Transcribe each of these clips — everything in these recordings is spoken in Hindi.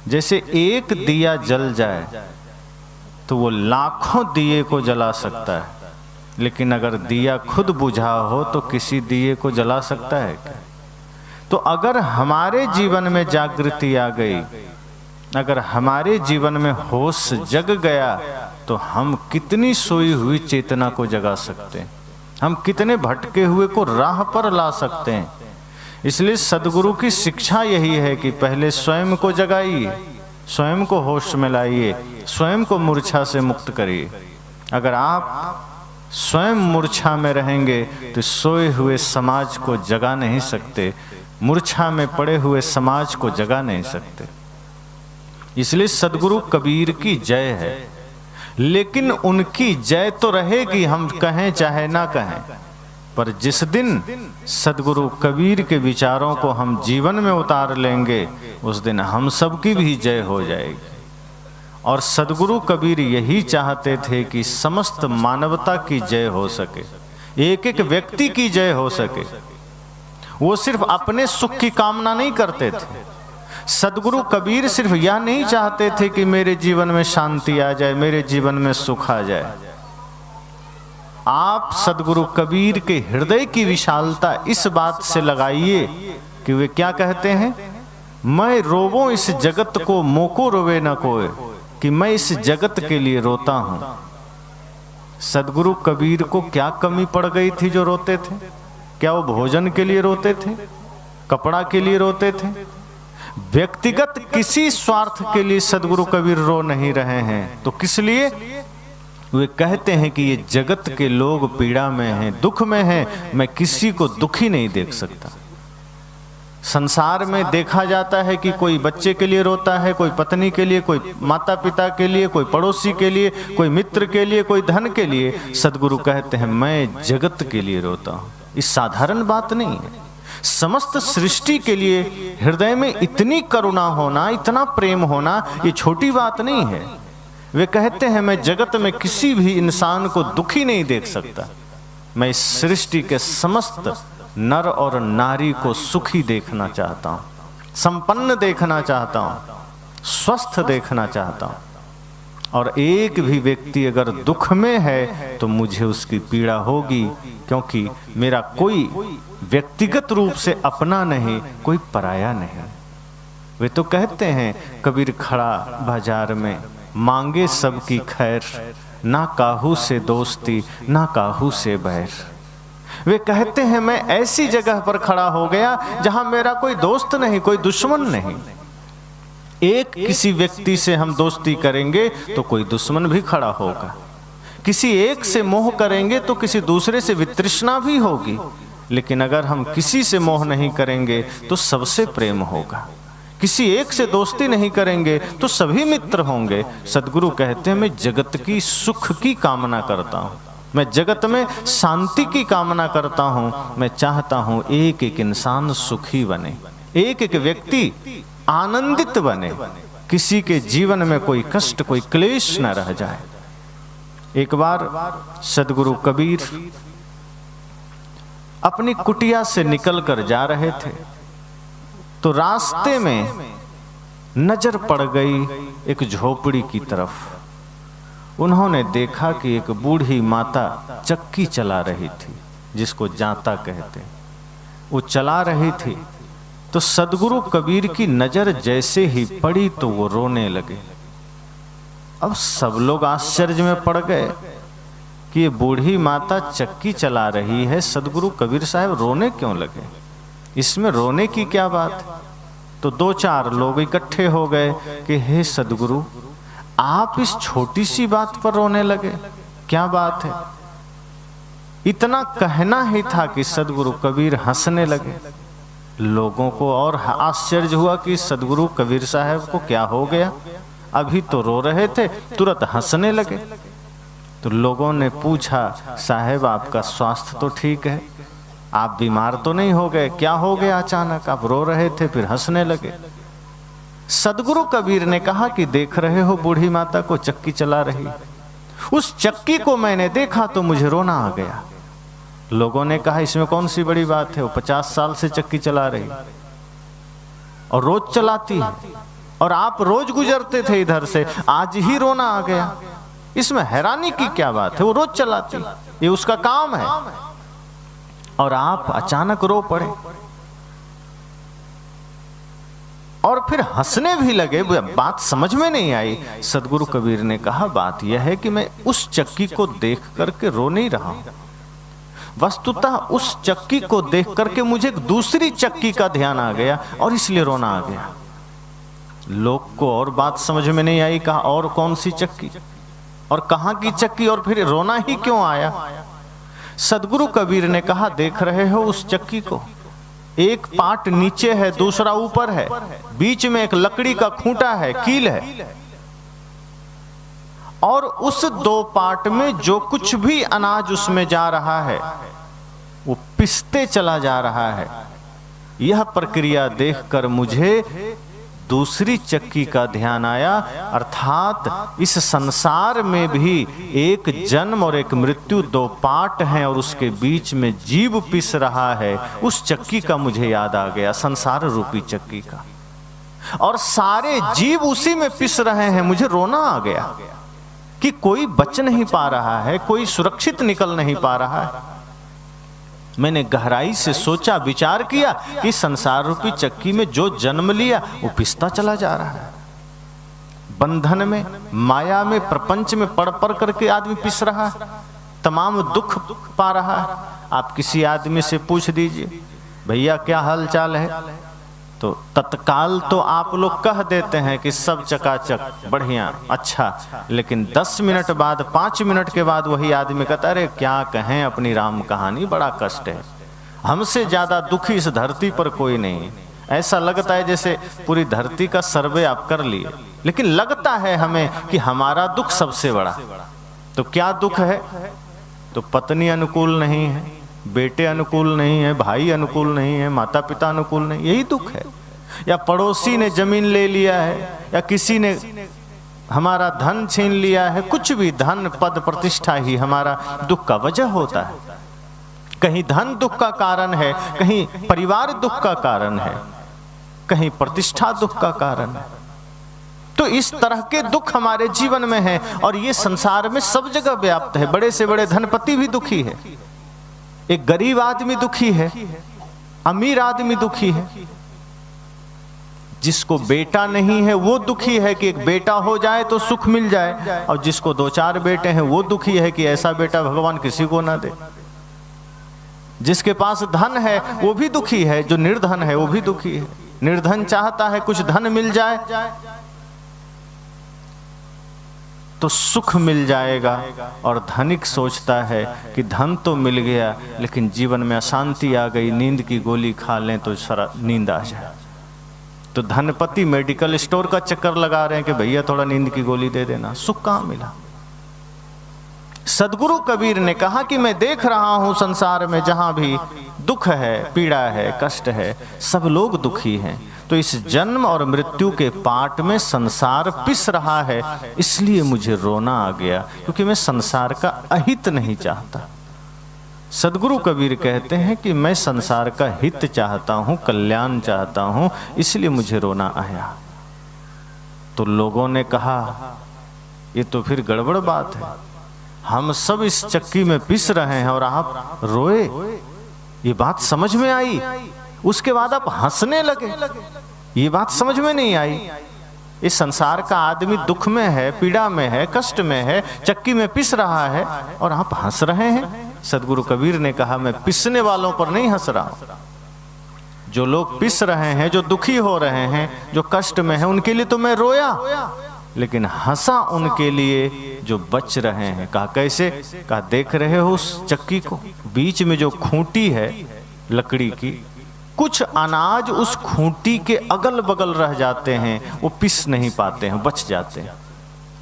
जैसे एक दिया जल जाए तो वो लाखों दिए को जला सकता है, लेकिन अगर दिया खुद बुझा हो तो किसी दिए को जला सकता है क्या? तो अगर हमारे जीवन में जागृति आ गई, अगर हमारे जीवन में होश जग गया, तो हम कितनी सोई हुई चेतना को जगा सकते हैं, हम कितने भटके हुए को राह पर ला सकते हैं। इसलिए सदगुरु की शिक्षा यही है कि पहले स्वयं को जगाइए, स्वयं को होश में लाइए, स्वयं को मूर्छा से मुक्त करिए। अगर आप स्वयं मूर्छा में रहेंगे तो सोए हुए समाज को जगा नहीं सकते, मूर्छा में पड़े हुए समाज को जगा नहीं सकते। इसलिए सदगुरु कबीर की जय है, लेकिन उनकी जय तो रहेगी, हम कहें चाहे ना कहें। पर जिस दिन सदगुरु कबीर के विचारों को हम जीवन में उतार लेंगे, उस दिन हम सबकी भी जय हो जाएगी। और सदगुरु कबीर यही चाहते थे कि समस्त मानवता की जय हो सके, एक एक व्यक्ति की जय हो सके। वो सिर्फ अपने सुख की कामना नहीं करते थे। सदगुरु कबीर सिर्फ यह नहीं चाहते थे कि मेरे जीवन में शांति आ जाए, मेरे जीवन में सुख आ जाए। आप सदगुरु कबीर के हृदय की विशालता इस बात से लगाइए कि वे क्या कहते हैं, मैं रोवो इस जगत को मोको रोवे न कोई, कि मैं इस जगत के लिए रोता हूं। सदगुरु कबीर को क्या कमी पड़ गई थी जो रोते थे? क्या वो भोजन के लिए रोते थे, कपड़ा के लिए रोते थे? व्यक्तिगत किसी स्वार्थ के लिए सदगुरु कबीर रो नहीं रहे हैं। तो किस लिए? वे कहते हैं कि ये जगत के लोग पीड़ा में हैं, दुख में हैं, मैं किसी को दुखी नहीं देख सकता। संसार में देखा जाता है कि कोई बच्चे के लिए रोता है, कोई पत्नी के लिए, कोई माता पिता के लिए, कोई पड़ोसी के लिए, कोई मित्र के लिए, कोई धन के लिए। सदगुरु कहते हैं मैं जगत के लिए रोता हूं। ये साधारण बात नहीं है। समस्त सृष्टि के लिए हृदय में इतनी करुणा होना, इतना प्रेम होना, ये छोटी बात नहीं है। वे कहते हैं मैं जगत में किसी भी इंसान को दुखी नहीं देख सकता, मैं इस सृष्टि के समस्त नर और नारी को सुखी देखना चाहता हूं, संपन्न देखना चाहता हूं, स्वस्थ देखना चाहता हूं। और एक भी व्यक्ति अगर दुख में है तो मुझे उसकी पीड़ा होगी, क्योंकि मेरा कोई व्यक्तिगत रूप से अपना नहीं, कोई पराया नहीं। वे तो कहते हैं कबीर खड़ा बाजार में मांगे सबकी खैर, ना काहू से दोस्ती ना काहू से बैर। वे कहते हैं मैं ऐसी जगह पर खड़ा हो गया जहां मेरा कोई दोस्त नहीं, कोई दुश्मन नहीं। एक किसी व्यक्ति से हम दोस्ती करेंगे तो कोई दुश्मन भी खड़ा होगा, किसी एक से मोह करेंगे तो किसी दूसरे से वितृष्णा भी होगी, लेकिन अगर हम किसी से मोह नहीं करेंगे तो सबसे प्रेम होगा। किसी एक से दोस्ती नहीं करेंगे तो सभी मित्र होंगे। सदगुरु कहते हैं मैं जगत की सुख की कामना करता हूँ, मैं जगत में शांति की कामना करता हूँ। मैं चाहता हूँ एक एक इंसान सुखी बने, एक एक व्यक्ति आनंदित बने, किसी के जीवन में कोई कष्ट, कोई क्लेश न रह जाए। एक बार सदगुरु कबीर अपनी कुटिया से निकलकर जा रहे थे तो रास्ते में नजर पड़ गई एक झोपड़ी की तरफ। उन्होंने देखा कि एक बूढ़ी माता चक्की चला रही थी, जिसको जांता कहते, वो चला रही थी। तो सदगुरु कबीर की नजर जैसे ही पड़ी तो वो रोने लगे। अब सब लोग आश्चर्य में पड़ गए कि ये बूढ़ी माता चक्की चला रही है, सदगुरु कबीर साहब रोने क्यों लगे, इसमें रोने की क्या बात? तो दो चार लोग इकट्ठे हो गए कि हे सदगुरु, आप इस छोटी सी बात पर रोने लगे, क्या बात है? इतना कहना ही था कि सदगुरु कबीर हंसने लगे। लोगों को और आश्चर्य हुआ कि सदगुरु कबीर साहब को क्या हो गया, अभी तो रो रहे थे, तुरंत हंसने लगे। तो लोगों ने पूछा, साहब आपका स्वास्थ्य तो ठीक है, आप बीमार तो नहीं हो गए, क्या हो गया अचानक आप रो रहे थे फिर हंसने लगे? सदगुरु कबीर ने कहा कि देख रहे हो बूढ़ी माता को चक्की चला रही, उस चक्की को मैंने देखा तो मुझे रोना आ गया। लोगों ने कहा इसमें कौन सी बड़ी बात है, वो 50 साल से चक्की चला रही और रोज चलाती है, और आप रोज गुजरते थे इधर से, आज ही रोना आ गया। इसमें हैरानी की क्या बात है, वो रोज चलाती, ये उसका काम है, और आप अचानक रो पड़े और फिर हंसने भी लगे। बात समझ में नहीं आई। सदगुरु कबीर ने कहा, बात यह है कि मैं उस चक्की को देख करके रो नहीं रहा हूं, वस्तुतः उस चक्की को देख करके मुझे एक दूसरी चक्की का ध्यान आ गया और इसलिए रोना आ गया। लोग को और बात समझ में नहीं आई, कहा और कौन सी चक्की और कहां की चक्की, और फिर रोना ही क्यों आया। सदगुरु कबीर ने कहा, देख रहे हो उस चक्की को, एक पार्ट नीचे है, दूसरा ऊपर है, बीच में एक लकड़ी का खूंटा है, कील है, और उस दो पार्ट में जो कुछ भी अनाज उसमें जा रहा है वो पिसते चला जा रहा है। यह प्रक्रिया देखकर मुझे दूसरी चक्की का ध्यान आया, अर्थात इस संसार में भी एक जन्म और एक मृत्यु, दो पार्ट हैं और उसके बीच में जीव पिस रहा है। उस चक्की का मुझे याद आ गया, संसार रूपी चक्की का, और सारे जीव उसी में पिस रहे हैं। मुझे रोना आ गया कि कोई बच नहीं पा रहा है, कोई सुरक्षित निकल नहीं पा रहा है। मैंने गहराई से सोचा, विचार किया कि संसार रूपी चक्की में जो जन्म लिया वो पिसता चला जा रहा है। बंधन में, माया में, प्रपंच में पड़ पड़ करके आदमी पिस रहा है, तमाम दुख पा रहा है। आप किसी आदमी से पूछ दीजिए, भैया क्या हाल चाल है, तो तत्काल तो आप लोग कह देते हैं कि सब चकाचक, बढ़िया, अच्छा, लेकिन 10 मिनट बाद, 5 मिनट के बाद वही आदमी कहता है, अरे क्या कहें अपनी राम कहानी, बड़ा कष्ट है, हमसे ज्यादा दुखी इस धरती पर कोई नहीं। ऐसा लगता है जैसे पूरी धरती का सर्वे आप कर लिए, लेकिन लगता है हमें कि हमारा दुख सबसे बड़ा। तो क्या दुख है, तो पत्नी अनुकूल नहीं है, बेटे अनुकूल नहीं है, भाई अनुकूल नहीं है, माता पिता अनुकूल नहीं, यही दुख है। या पड़ोसी ने जमीन ले लिया है, या किसी ने हमारा धन छीन लिया है, कुछ भी, धन पद प्रतिष्ठा ही हमारा दुख का वजह होता है। कहीं धन दुख का कारण है, कहीं परिवार दुख का कारण है, कहीं प्रतिष्ठा दुख का कारण है। तो इस तरह के दुख हमारे जीवन में है, और ये संसार में सब जगह व्याप्त है। बड़े से बड़े धनपति भी दुखी है, एक गरीब आदमी दुखी है, अमीर आदमी दुखी है, जिसको बेटा नहीं है वो दुखी है कि एक बेटा हो जाए तो सुख मिल जाए, और जिसको 2-4 बेटे हैं वो दुखी है कि ऐसा बेटा भगवान किसी को ना दे। जिसके पास धन है वो भी दुखी है, जो निर्धन है वो भी दुखी है। निर्धन चाहता है कुछ धन मिल जाए तो सुख मिल जाएगा, और धनिक सोचता है कि धन तो मिल गया लेकिन जीवन में अशांति आ गई, नींद की गोली खा लें तो सारा नींद आ जाए। तो धनपति मेडिकल स्टोर का चक्कर लगा रहे हैं कि भैया थोड़ा नींद की गोली दे देना, सुख कहां मिला। सदगुरु कबीर ने कहा कि मैं देख रहा हूं संसार में जहां भी दुख है, पीड़ा है, कष्ट है, सब लोग दुखी हैं। तो इस जन्म और मृत्यु के पाट में संसार पिस रहा है, इसलिए मुझे रोना आ गया, क्योंकि मैं संसार का अहित नहीं चाहता। सदगुरु कबीर कहते हैं कि मैं संसार का हित चाहता हूं, कल्याण चाहता हूं, इसलिए मुझे रोना आया। तो लोगों ने कहा, ये तो फिर गड़बड़ बात है, हम सब इस चक्की में पिस रहे हैं और आप रोए। ये बात समझ में आई, उसके बाद आप हंसने लगे। ये बात समझ में नहीं आई। इस संसार का आदमी दुख में है, पीड़ा में है, कष्ट में है, चक्की में पिस रहा है, और आप हंस रहे हैं। सदगुरु कबीर ने कहा, मैं पिसने वालों पर नहीं हंस रहा हूं। जो लोग पिस रहे हैं, जो दुखी हो रहे हैं, जो कष्ट में है, उनके लिए तो मैं रोया, लेकिन हंसा उनके लिए जो बच रहे हैं। कहा कैसे? कहा देख रहे हो उस चक्की को, बीच में जो खूंटी है लकड़ी की, कुछ अनाज उस खूंटी के अगल बगल रह जाते हैं, वो पिस नहीं पाते हैं, बच जाते हैं।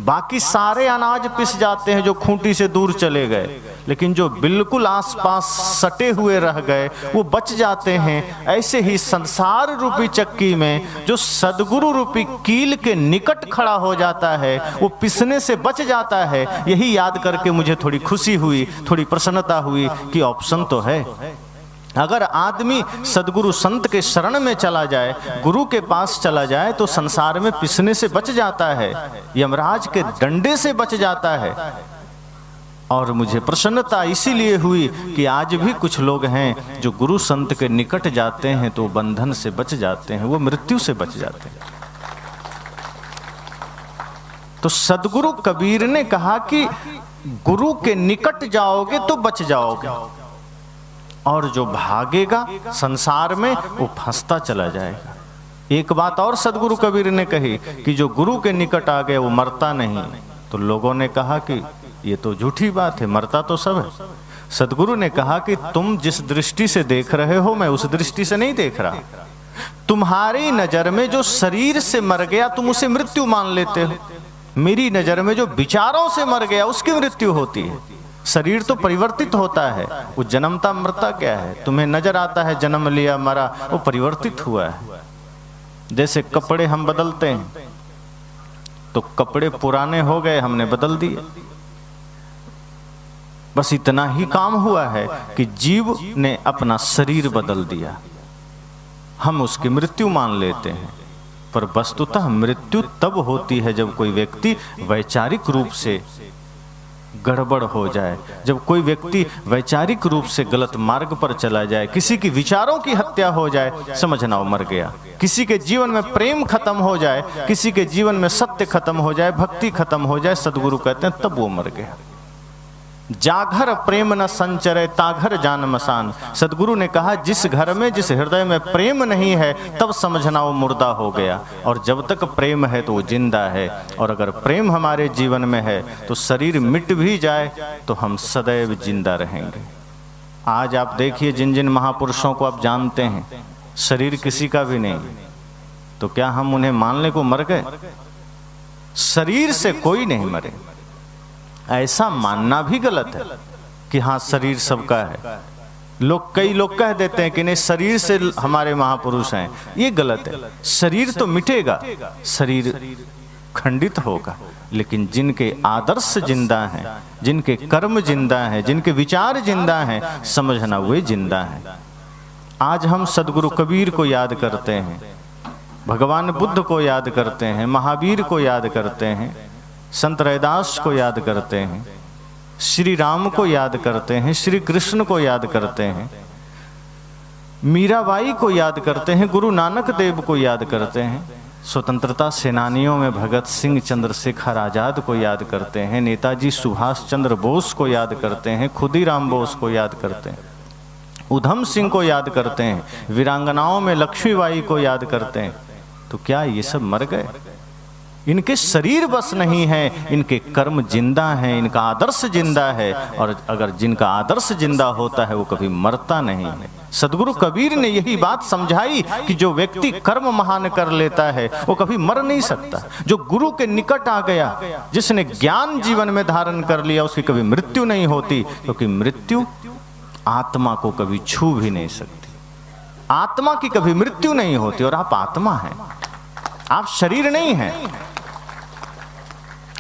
बाकी सारे अनाज पिस जाते हैं जो खूंटी से दूर चले गए, लेकिन जो बिल्कुल आसपास सटे हुए रह गए वो बच जाते हैं। ऐसे ही संसार रूपी चक्की में जो सदगुरु रूपी कील के निकट खड़ा हो जाता है वो पिसने से बच जाता है। यही याद करके मुझे थोड़ी खुशी हुई, थोड़ी प्रसन्नता हुई कि ऑप्शन तो है, अगर आदमी सदगुरु संत के शरण में चला जाए, गुरु के पास चला जाए, तो संसार में पिसने से बच जाता है, यमराज के डंडे से बच जाता है। और मुझे प्रसन्नता इसीलिए हुई कि आज भी कुछ लोग हैं जो गुरु संत के निकट जाते हैं तो बंधन से बच जाते हैं, वो मृत्यु से बच जाते हैं। तो सदगुरु कबीर ने कहा कि गुरु के निकट जाओगे तो बच जाओगे, और जो भागेगा संसार में वो फंसता चला जाएगा। एक बात और सदगुरु कबीर ने कही कि जो गुरु के निकट आ गया वो मरता नहीं। तो लोगों ने कहा कि ये तो झूठी बात है, मरता तो सब है। सदगुरु ने कहा कि तुम जिस दृष्टि से देख रहे हो मैं उस दृष्टि से नहीं देख रहा। तुम्हारी नजर में जो शरीर से मर गया तुम उसे मृत्यु मान लेते हो, मेरी नजर में जो विचारों से मर गया उसकी मृत्यु होती है। शरीर तो परिवर्तित होता है, वो जन्मता मरता क्या है? तुम्हें नजर आता है जन्म लिया मरा, वो परिवर्तित हुआ है। जैसे कपड़े हम बदलते हैं तो कपड़े पुराने हो गए, हमने बदल दिए। बस इतना ही काम हुआ है कि जीव ने अपना शरीर बदल दिया, हम उसकी मृत्यु मान लेते हैं। पर वस्तुतः मृत्यु तब होती है जब कोई व्यक्ति वैचारिक रूप से गड़बड़ हो जाए, जब कोई व्यक्ति वैचारिक रूप से गलत मार्ग पर चला जाए, किसी की विचारों की हत्या हो जाए, समझना वो मर गया। किसी के जीवन में प्रेम खत्म हो जाए, किसी के जीवन में सत्य खत्म हो जाए, भक्ति खत्म हो जाए, सदगुरु कहते हैं तब वो मर गया। जाघर प्रेम न संचरे ताघर जान मसान। सदगुरु ने कहा जिस घर में, जिस हृदय में प्रेम नहीं है तब समझना वो मुर्दा हो गया, और जब तक प्रेम है तो वो जिंदा है। और अगर प्रेम हमारे जीवन में है तो शरीर मिट भी जाए तो हम सदैव जिंदा रहेंगे। आज आप देखिए जिन जिन महापुरुषों को आप जानते हैं शरीर किसी का भी नहीं, तो क्या हम उन्हें मान ले को मर गए? शरीर से कोई नहीं मरे, ऐसा मानना भी गलत है कि हाँ शरीर सबका है। कई लोग कह देते हैं कि नहीं शरीर से हमारे महापुरुष हैं, ये गलत है। शरीर तो मिटेगा, शरीर खंडित होगा, लेकिन जिनके आदर्श जिंदा हैं, जिनके कर्म जिंदा हैं, जिनके विचार जिंदा हैं, समझना वे जिंदा हैं। आज हम सदगुरु कबीर को याद करते हैं, भगवान बुद्ध को याद करते हैं, महावीर को याद करते हैं, संत रैदास को याद करते हैं, श्री राम को याद करते हैं, श्री कृष्ण को याद करते हैं, मीराबाई को याद करते हैं, गुरु नानक देव को याद करते हैं, स्वतंत्रता सेनानियों में भगत सिंह, चंद्रशेखर आजाद को याद करते हैं, नेताजी सुभाष चंद्र बोस को याद करते हैं, खुदीराम बोस को याद करते हैं, उधम सिंह को याद करते हैं, वीरांगनाओं में लक्ष्मीबाई को याद करते हैं। तो क्या ये सब मर गए? इनके शरीर बस नहीं है, इनके कर्म जिंदा हैं, इनका आदर्श जिंदा है, और अगर जिनका आदर्श जिंदा होता है वो कभी मरता नहीं है। सदगुरु कबीर ने यही बात समझाई कि जो व्यक्ति कर्म महान कर लेता है वो कभी मर नहीं सकता। जो गुरु के निकट आ गया, जिसने ज्ञान जीवन में धारण कर लिया, उसकी कभी मृत्यु नहीं होती, क्योंकि मृत्यु आत्मा को कभी छू भी नहीं सकती। आत्मा की कभी मृत्यु नहीं होती, और आप आत्मा हैं, आप शरीर नहीं हैं।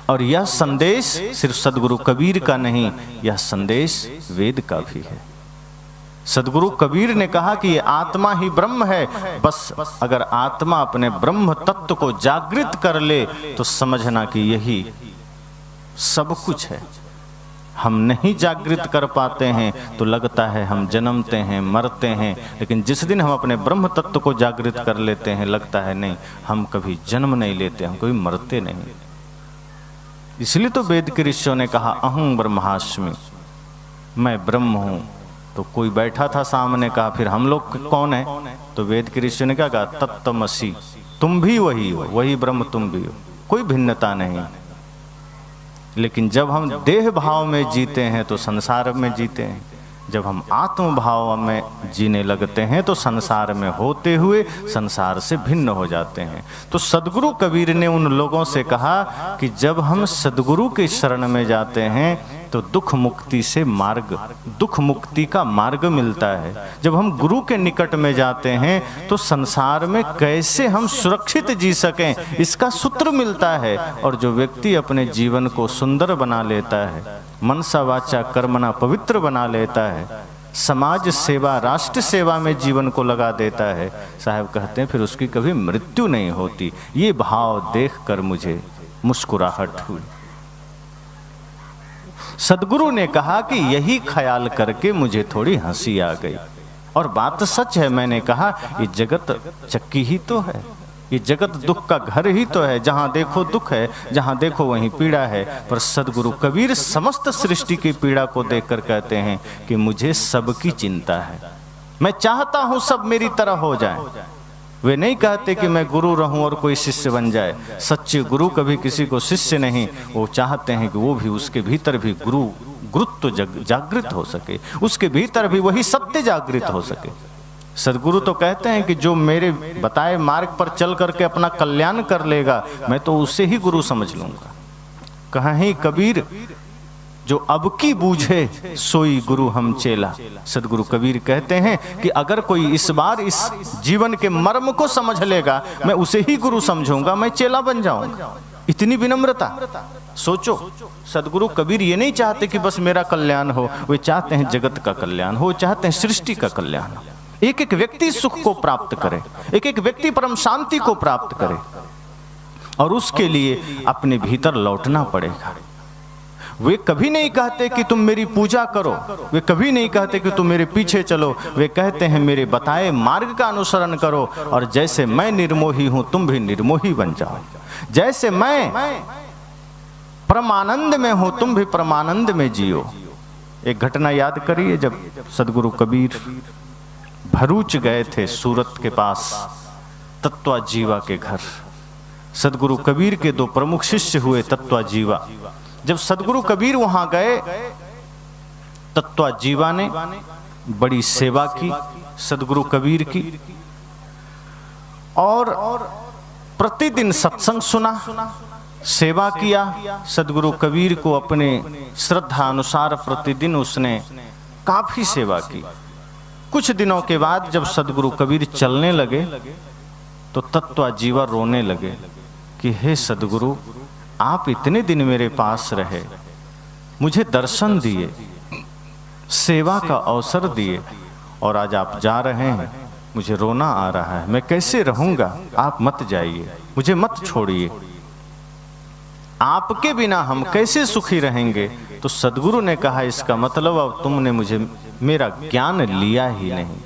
और यह संदेश सिर्फ सदगुरु कबीर का नहीं, यह संदेश वेद का भी है। सदगुरु कबीर ने कहा कि ये आत्मा ही ब्रह्म है। बस अगर आत्मा अपने ब्रह्म तत्व को जागृत कर ले तो समझना कि यही सब कुछ है। हम नहीं जागृत कर पाते हैं तो लगता है हम जन्मते हैं, मरते हैं, लेकिन जिस दिन हम अपने ब्रह्म तत्व को जागृत कर लेते हैं लगता है नहीं, हम कभी जन्म नहीं लेते, हम कभी मरते नहीं। इसलिए तो वेद के ऋषियों ने कहा अहं ब्रह्मास्मि, मैं ब्रह्म हूं। तो कोई बैठा था सामने, कहा फिर हम लोग कौन है? तो वेद के ऋषियों ने क्या कहा? तत्त्वमसि, तुम भी वही हो, वही ब्रह्म तुम भी हो, कोई भिन्नता नहीं। लेकिन जब हम देह भाव में जीते हैं तो संसार में जीते हैं, जब हम आत्म भाव में जीने लगते हैं तो संसार में होते हुए संसार से भिन्न हो जाते हैं। तो सदगुरु कबीर ने उन लोगों से कहा कि जब हम सदगुरु के शरण में जाते हैं तो दुख मुक्ति से मार्ग, दुख मुक्ति का मार्ग मिलता है। जब हम गुरु के निकट में जाते हैं तो संसार में कैसे हम सुरक्षित जी सकें इसका सूत्र मिलता है। और जो व्यक्ति अपने जीवन को सुंदर बना लेता है, मनसा वाचा कर्मणा पवित्र बना लेता है, समाज सेवा, राष्ट्र सेवा में जीवन को लगा देता है, साहब कहते हैं फिर उसकी कभी मृत्यु नहीं होती। ये भाव देखकर मुझे मुस्कुराहट हुई। सदगुरु ने कहा कि यही ख्याल करके मुझे थोड़ी हंसी आ गई। और बात सच है, मैंने कहा ये जगत चक्की ही तो है, ये जगत दुख का घर ही तो है, जहां देखो दुख है, जहां देखो वहीं पीड़ा है। पर सदगुरु कबीर समस्त सृष्टि की पीड़ा को देखकर कहते हैं कि मुझे सबकी चिंता है, मैं चाहता हूं सब मेरी तरह हो जाए। वे नहीं कहते कि मैं गुरु रहूं और कोई शिष्य बन जाए। सच्चे गुरु कभी किसी को शिष्य नहीं, वो चाहते हैं कि वो भी, उसके भीतर भी गुरुत्व जागृत हो सके, उसके भीतर भी वही सत्य जागृत हो सके। सदगुरु तो कहते हैं कि जो मेरे बताए मार्ग पर चल करके अपना कल्याण कर लेगा, मैं तो उसे ही गुरु समझ लूंगा। कहीं कबीर जो अब की बूझे सोई गुरु हम चेला। सदगुरु कबीर कहते हैं कि अगर कोई इस बार इस जीवन के मर्म को समझ लेगा, मैं उसे ही गुरु समझूंगा, मैं चेला बन जाऊंगा। इतनी विनम्रता। सोचो, सदगुरु कबीर ये नहीं चाहते कि बस मेरा कल्याण हो, वे चाहते हैं जगत का कल्याण हो, चाहते हैं सृष्टि का कल्याण हो। एक एक व्यक्ति सुख को प्राप्त करे, एक एक व्यक्ति परम शांति को प्राप्त करे, और उसके लिए अपने भीतर लौटना पड़ेगा। वे कभी नहीं कहते कि तुम मेरी पूजा करो, वे कभी नहीं कहते कि तुम मेरे पीछे चलो, वे कहते हैं मेरे बताए मार्ग का अनुसरण करो, और जैसे मैं निर्मोही हूं तुम भी निर्मोही बन जाओ, जैसे मैं परमानंद में हूं तुम भी परमानंद में जियो। एक घटना याद करिए, जब सदगुरु कबीर भरूच गए थे, सूरत के पास तत्वाजीवा के घर। सदगुरु कबीर के दो प्रमुख शिष्य हुए तत्वाजीवा। जब सदगुरु कबीर वहां गए, तत्वाजीवा ने बड़ी सेवा की सदगुरु कबीर की, और प्रतिदिन सत्संग सुना, सेवा किया। सदगुरु कबीर को अपने श्रद्धा अनुसार प्रतिदिन उसने काफी सेवा की। कुछ दिनों के बाद जब सदगुरु कबीर चलने लगे तो तत्वाजीवा रोने लगे कि हे सदगुरु, आप इतने दिन मेरे पास रहे, मुझे दर्शन दिए, सेवा का अवसर दिए, और आज आप जा रहे हैं, मुझे रोना आ रहा है, मैं कैसे रहूंगा? आप मत जाइए, मुझे मत छोड़िए, आपके बिना हम कैसे सुखी रहेंगे? तो सदगुरु ने कहा इसका मतलब अब तुमने मुझे मेरा ज्ञान लिया ही नहीं।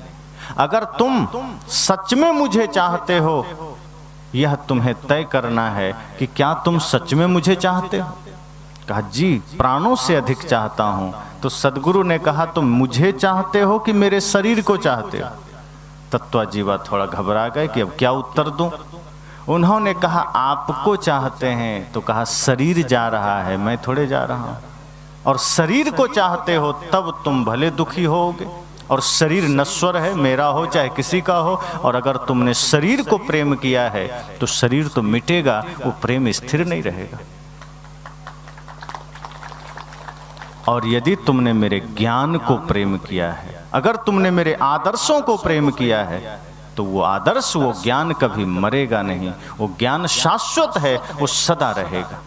अगर तुम सच में मुझे चाहते हो, यह तुम्हें तय करना है कि क्या तुम सच में मुझे चाहते हो। कहा जी, प्राणों से अधिक चाहता हूं। तो सदगुरु ने कहा तुम मुझे चाहते हो कि मेरे शरीर को चाहते हो? तत्वाजीवा थोड़ा घबरा गए कि अब क्या उत्तर दूं। उन्होंने कहा आपको चाहते हैं। तो कहा शरीर जा रहा है, मैं थोड़े जा रहा हूं, और शरीर को चाहते हो तब तुम भले दुखी होगे, और शरीर नश्वर है, मेरा हो चाहे किसी का हो, और अगर तुमने शरीर को प्रेम किया है तो शरीर तो मिटेगा, वो प्रेम स्थिर नहीं रहेगा। और यदि तुमने मेरे ज्ञान को प्रेम किया है, अगर तुमने मेरे आदर्शों को प्रेम किया है, तो वो आदर्श, वो ज्ञान कभी मरेगा नहीं, वो ज्ञान शाश्वत है, वो सदा रहेगा।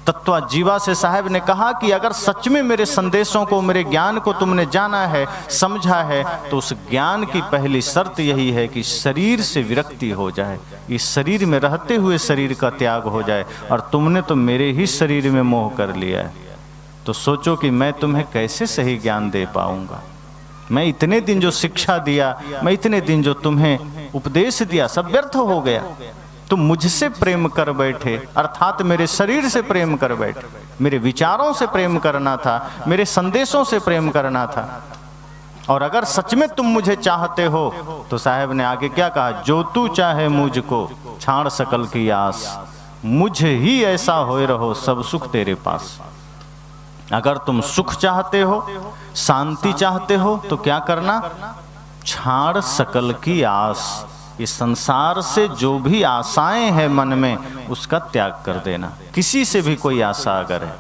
तत्वाजीवा से साहब ने कहा कि अगर सच में मेरे संदेशों को, मेरे ज्ञान को तुमने जाना है, समझा है, तो उस ज्ञान की पहली शर्त यही है कि शरीर से विरक्ति हो जाए, इस शरीर में रहते हुए शरीर का त्याग हो जाए। और तुमने तो मेरे ही शरीर में मोह कर लिया है, तो सोचो कि मैं तुम्हें कैसे सही ज्ञान दे पाऊंगा। मैं इतने दिन जो शिक्षा दिया, मैं इतने दिन जो तुम्हें उपदेश दिया, सब व्यर्थ हो गया। तुम मुझसे प्रेम कर बैठे, अर्थात मेरे शरीर से प्रेम कर बैठे, मेरे विचारों से प्रेम करना था, मेरे संदेशों से प्रेम करना था। और अगर सच में तुम मुझे चाहते हो तो साहब ने आगे क्या कहा, जो तू चाहे मुझको छाड़ सकल की आस, मुझे ही ऐसा होए रहो सब सुख तेरे पास। अगर तुम सुख चाहते हो, शांति चाहते हो, तो क्या करना, छाड़ सकल की आस, इस संसार से जो भी आशाएं हैं मन में, उसका त्याग कर देना। किसी से भी कोई आशा अगर है,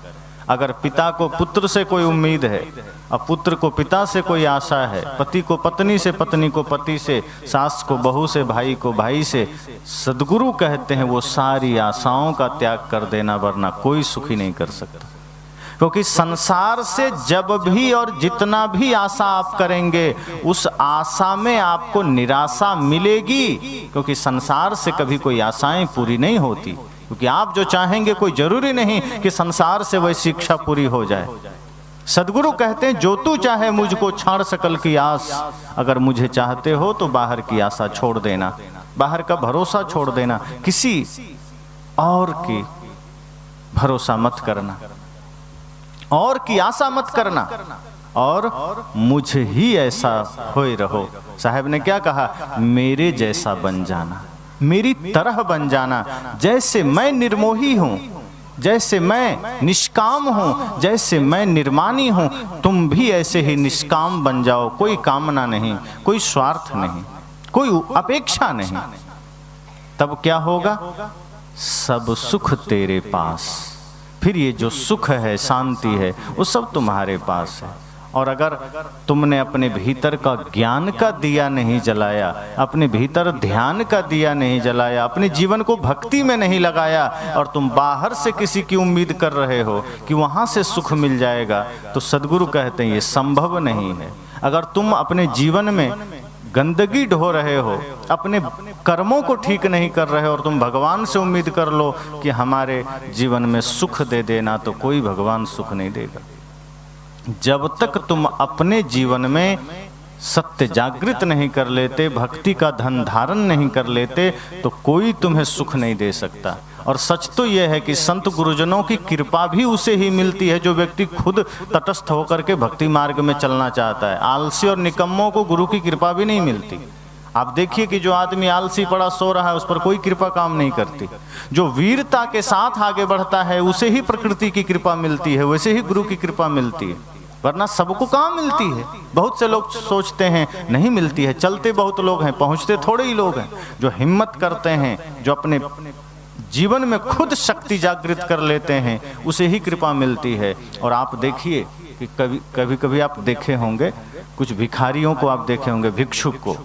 अगर पिता को पुत्र से कोई उम्मीद है, और पुत्र को पिता से कोई आशा है, पति को पत्नी से, पत्नी को पति से, सास को बहू से, भाई को भाई से, सदगुरु कहते हैं वो सारी आशाओं का त्याग कर देना, वरना कोई सुखी नहीं कर सकता। क्योंकि संसार से जब भी और जितना भी आशा आप करेंगे उस आशा में आपको निराशा मिलेगी, क्योंकि संसार से कभी कोई आशाएं पूरी नहीं होती। क्योंकि आप जो चाहेंगे कोई जरूरी नहीं कि संसार से वही शिक्षा पूरी हो जाए। सदगुरु कहते हैं जो तू चाहे मुझको छाड़ सकल की आस, अगर मुझे चाहते हो तो बाहर की आशा छोड़ देना, बाहर का भरोसा छोड़ देना, किसी और की भरोसा मत करना, और की आशा मत करना, और मुझे ही ऐसा होए रहो। साहब ने क्या कहा, मेरे जैसा बन जाना, मेरी तरह बन जाना। जैसे मैं निर्मोही हूं, जैसे मैं निष्काम हूं, जैसे मैं निर्मानी हूं, तुम भी ऐसे ही निष्काम बन जाओ। कोई कामना नहीं, कोई स्वार्थ नहीं, कोई अपेक्षा नहीं। तब क्या होगा, सब सुख तेरे पास। फिर ये जो सुख है, शांति है, वो सब तुम्हारे पास है। और अगर तुमने अपने भीतर का ज्ञान का दिया नहीं जलाया, अपने भीतर ध्यान का दिया नहीं जलाया, अपने जीवन को भक्ति में नहीं लगाया, और तुम बाहर से किसी की उम्मीद कर रहे हो कि वहां से सुख मिल जाएगा, तो सदगुरु कहते हैं ये संभव नहीं है। अगर तुम अपने जीवन में गंदगी ढो रहे हो, अपने कर्मों को ठीक नहीं कर रहे हो, और तुम भगवान से उम्मीद कर लो कि हमारे जीवन में सुख दे देना, तो कोई भगवान सुख नहीं देगा। जब तक तुम अपने जीवन में सत्य जागृत नहीं कर लेते, भक्ति का धन धारण नहीं कर लेते, तो कोई तुम्हें सुख नहीं दे सकता। और सच तो यह है कि संत गुरुजनों की कृपा भी उसे ही मिलती है जो व्यक्ति खुद तटस्थ होकर के भक्ति मार्ग में चलना चाहता है। आलसी और निकम्मों को गुरु की कृपा भी नहीं मिलती। आप देखिए कि जो आदमी आलसी पड़ा सो रहा है, उस पर कोई कृपा काम नहीं करती। जो वीरता के साथ आगे बढ़ता है उसे ही प्रकृति की कृपा मिलती है, वैसे ही गुरु की कृपा मिलती है, वरना सबको कहाँ मिलती है। बहुत से लोग सोचते हैं नहीं मिलती है, चलते बहुत लोग हैं, पहुंचते थोड़े ही लोग हैं। जो हिम्मत करते हैं, जो अपने जीवन में खुद शक्ति जागृत कर लेते हैं, उसे ही कृपा मिलती है। और आप देखिए कि कभी कभी आप देखे होंगे, कुछ भिखारियों को आप देखे होंगे, भिक्षुक को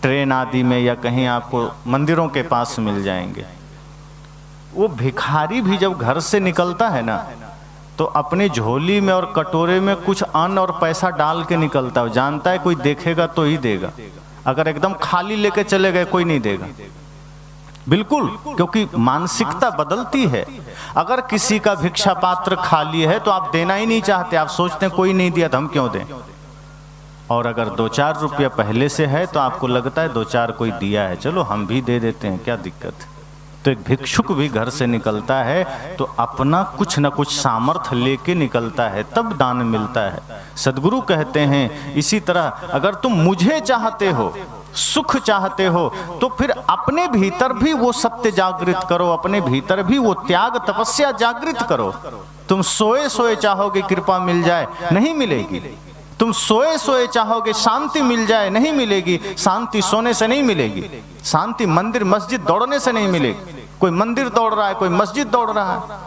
ट्रेन आदि में या कहीं आपको मंदिरों के पास मिल जाएंगे। वो भिखारी भी जब घर से निकलता है ना, तो अपनी झोली में और कटोरे में कुछ अन्न और पैसा डाल के निकलता है। जानता है कोई देखेगा तो ही देगा, अगर एकदम खाली लेके चले गए कोई नहीं देगा। बिल्कुल, क्योंकि मानसिकता बदलती है। अगर किसी का भिक्षा पात्र खाली है तो आप देना ही नहीं चाहते, आप सोचते हैं कोई नहीं दिया तो हम क्यों दें। और अगर 2-4 रुपया पहले से है तो आपको लगता है 2-4 कोई दिया है, चलो हम भी दे देते हैं, क्या दिक्कत है। तो एक भिक्षुक भी घर से निकलता है तो अपना कुछ न कुछ सामर्थ्य लेके निकलता है, तब दान मिलता है। सदगुरु कहते हैं इसी तरह अगर तुम मुझे चाहते हो, सुख चाहते हो, तो फिर अपने भीतर भी वो सत्य जागृत करो, अपने भीतर भी वो त्याग तपस्या जागृत करो। तुम सोए सोए चाहोगे कृपा मिल जाए, नहीं मिलेगी। तुम सोए सोए चाहोगे शांति मिल जाए, नहीं मिलेगी। शांति सोने से नहीं मिलेगी, शांति मंदिर मस्जिद दौड़ने से नहीं मिलेगी। कोई मंदिर दौड़ रहा है, कोई मस्जिद दौड़ रहा है।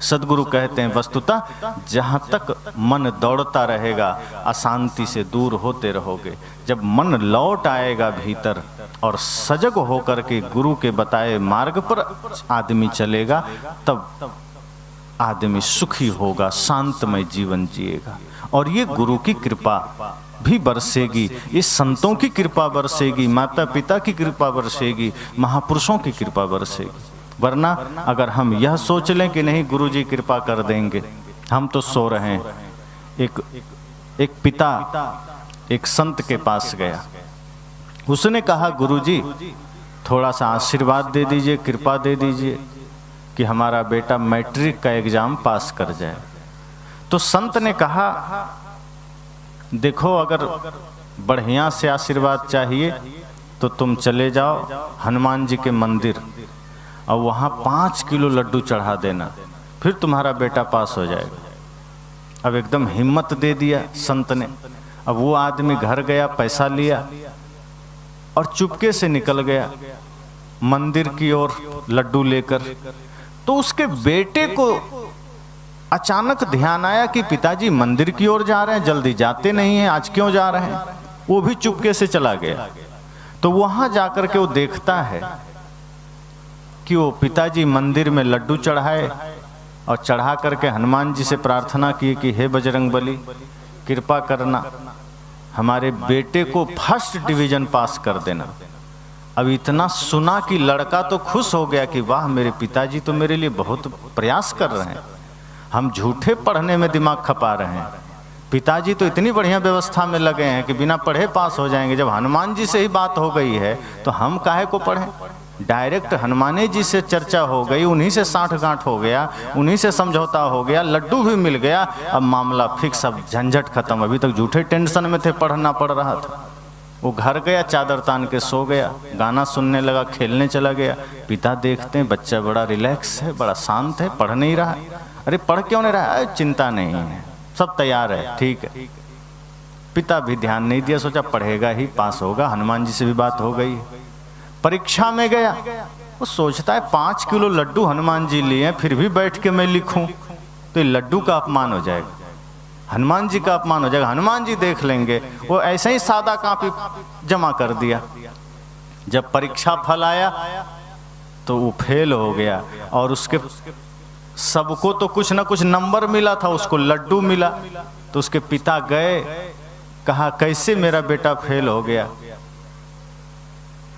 सदगुरु कहते हैं वस्तुतः जहां तक मन दौड़ता रहेगा अशांति से दूर होते रहोगे। जब मन लौट आएगा भीतर और सजग होकर के गुरु के बताए मार्ग पर आदमी चलेगा, तब आदमी सुखी होगा, शांतमय जीवन जिएगा। और ये गुरु की कृपा भी बरसेगी, ये संतों की कृपा बरसेगी, माता पिता की कृपा बरसेगी, महापुरुषों की कृपा बरसेगी। वरना अगर हम यह सोच लें कि नहीं गुरुजी कृपा कर देंगे, हम तो सो रहे हैं। एक पिता एक संत के पास गया, उसने कहा गुरुजी थोड़ा सा आशीर्वाद दे दीजिए, कृपा दे दीजिए कि हमारा बेटा मैट्रिक का एग्जाम पास कर जाए। तो संत ने कहा देखो अगर बढ़िया से आशीर्वाद चाहिए तो तुम चले जाओ हनुमान जी के मंदिर और वहाँ 5 किलो लड्डू चढ़ा देना, फिर तुम्हारा बेटा पास हो जाएगा। अब एकदम हिम्मत दे दिया संत ने। अब वो आदमी घर गया, पैसा लिया और चुपके से निकल गया मंदिर की ओर लड्डू लेकर। तो उसके बेटे को अचानक ध्यान आया कि पिताजी मंदिर की ओर जा रहे हैं, जल्दी जाते नहीं हैं, आज क्यों जा रहे हैं। वो भी चुपके से चला गया। तो वहां जाकर के वो देखता है कि वो पिताजी मंदिर में लड्डू चढ़ाए और चढ़ा करके हनुमान जी से प्रार्थना की कि हे बजरंगबली, कृपा करना, हमारे बेटे को फर्स्ट डिवीजन पास कर देना। अब इतना सुना कि लड़का तो खुश हो गया कि वाह, मेरे पिताजी तो मेरे लिए बहुत प्रयास कर रहे हैं, हम झूठे पढ़ने में दिमाग खपा रहे हैं, पिताजी तो इतनी बढ़िया व्यवस्था में लगे हैं कि बिना पढ़े पास हो जाएंगे। जब हनुमान जी से ही बात हो गई है तो हम काहे को पढ़ें। डायरेक्ट हनुमाने जी से चर्चा हो गई, उन्हीं से साठ गांठ हो गया, उन्हीं से समझौता हो गया, लड्डू भी मिल गया, अब मामला फिक्स, अब झंझट खत्म। अभी तक झूठे टेंशन में थे, पढ़ना पड़ रहा था। वो घर गया, चादर तान के सो गया, गाना सुनने लगा, खेलने चला गया। पिता देखते हैं बच्चा बड़ा रिलैक्स है, बड़ा शांत है, पढ़ नहीं रहा। अरे पढ़ क्यों नहीं रहा है? चिंता नहीं है, सब तैयार है, ठीक है। पिता भी ध्यान नहीं दिया, सोचा पढ़ेगा ही, पास होगा। हनुमान जी से भी बात हो गई। परीक्षा में गया, वो सोचता है 5 किलो लड्डू हनुमान जी लिए हैं, फिर भी बैठ के मैं लिखूं तो ये लड्डू का अपमान हो जाएगा, हनुमान जी का अपमान हो जाएगा, हनुमान जी देख लेंगे। वो ऐसे ही सादा कॉपी जमा कर दिया। जब परीक्षा फल आया तो वो फेल हो गया, और उसके सबको तो कुछ ना कुछ नंबर मिला था, उसको लड्डू मिला। तो उसके पिता गए, कहा कैसे मेरा बेटा फेल हो गया?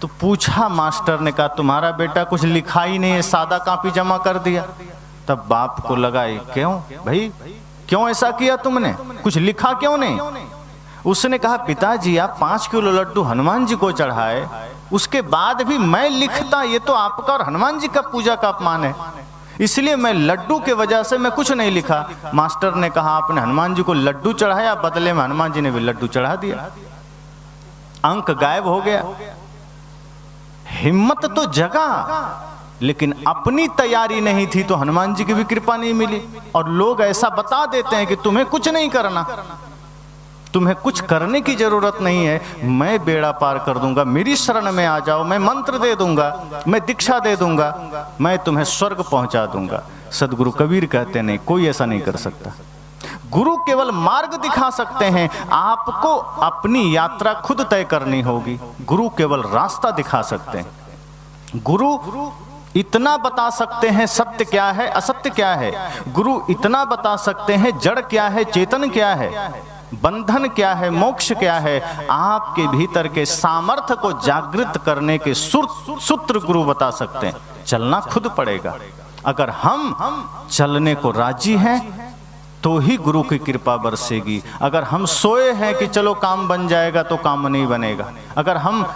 तो पूछा मास्टर ने, कहा तुम्हारा बेटा कुछ लिखा ही नहीं है, सादा कॉपी जमा कर दिया। तब बाप को लगा, क्यों भाई, क्यों ऐसा किया तुमने, कुछ लिखा क्यों नहीं? उसने कहा पिताजी आप 5 किलो लड्डू हनुमान जी को चढ़ाए, उसके बाद भी मैं लिखता, ये तो आपका और हनुमान जी का पूजा का अपमान है, इसलिए मैं लड्डू के वजह से मैं कुछ नहीं लिखा। मास्टर ने कहा आपने हनुमान जी को लड्डू चढ़ाया, बदले में हनुमान जी ने भी लड्डू चढ़ा दिया, अंक गायब हो गया। हिम्मत तो जगा, लेकिन अपनी तैयारी नहीं थी तो हनुमान जी की भी कृपा नहीं मिली। और लोग ऐसा बता देते हैं कि तुम्हें कुछ नहीं करना, तुम्हें कुछ करने की जरूरत नहीं है, मैं बेड़ा पार कर दूंगा, मेरी शरण में आ जाओ, मैं मंत्र दे दूंगा, मैं दीक्षा दे दूंगा, मैं तुम्हें स्वर्ग पहुंचा दूंगा। सदगुरु कबीर कहते नहीं, कोई ऐसा नहीं कर सकता। गुरु केवल मार्ग दिखा सकते हैं, आपको अपनी यात्रा खुद तय करनी होगी। गुरु केवल रास्ता दिखा सकते हैं। गुरु इतना बता सकते हैं सत्य क्या है, असत्य क्या है। गुरु इतना बता सकते हैं जड़ क्या है, चेतन क्या है, बंधन क्या है, मोक्ष क्या है। आपके भीतर के सामर्थ्य को जागृत करने के सूत्र गुरु बता सकते हैं। चलना खुद पड़ेगा। अगर हम चलने को राजी हैं तो ही गुरु की कृपा बरसेगी। अगर हम सोए हैं कि चलो काम बन जाएगा, तो काम नहीं बनेगा। अगर हम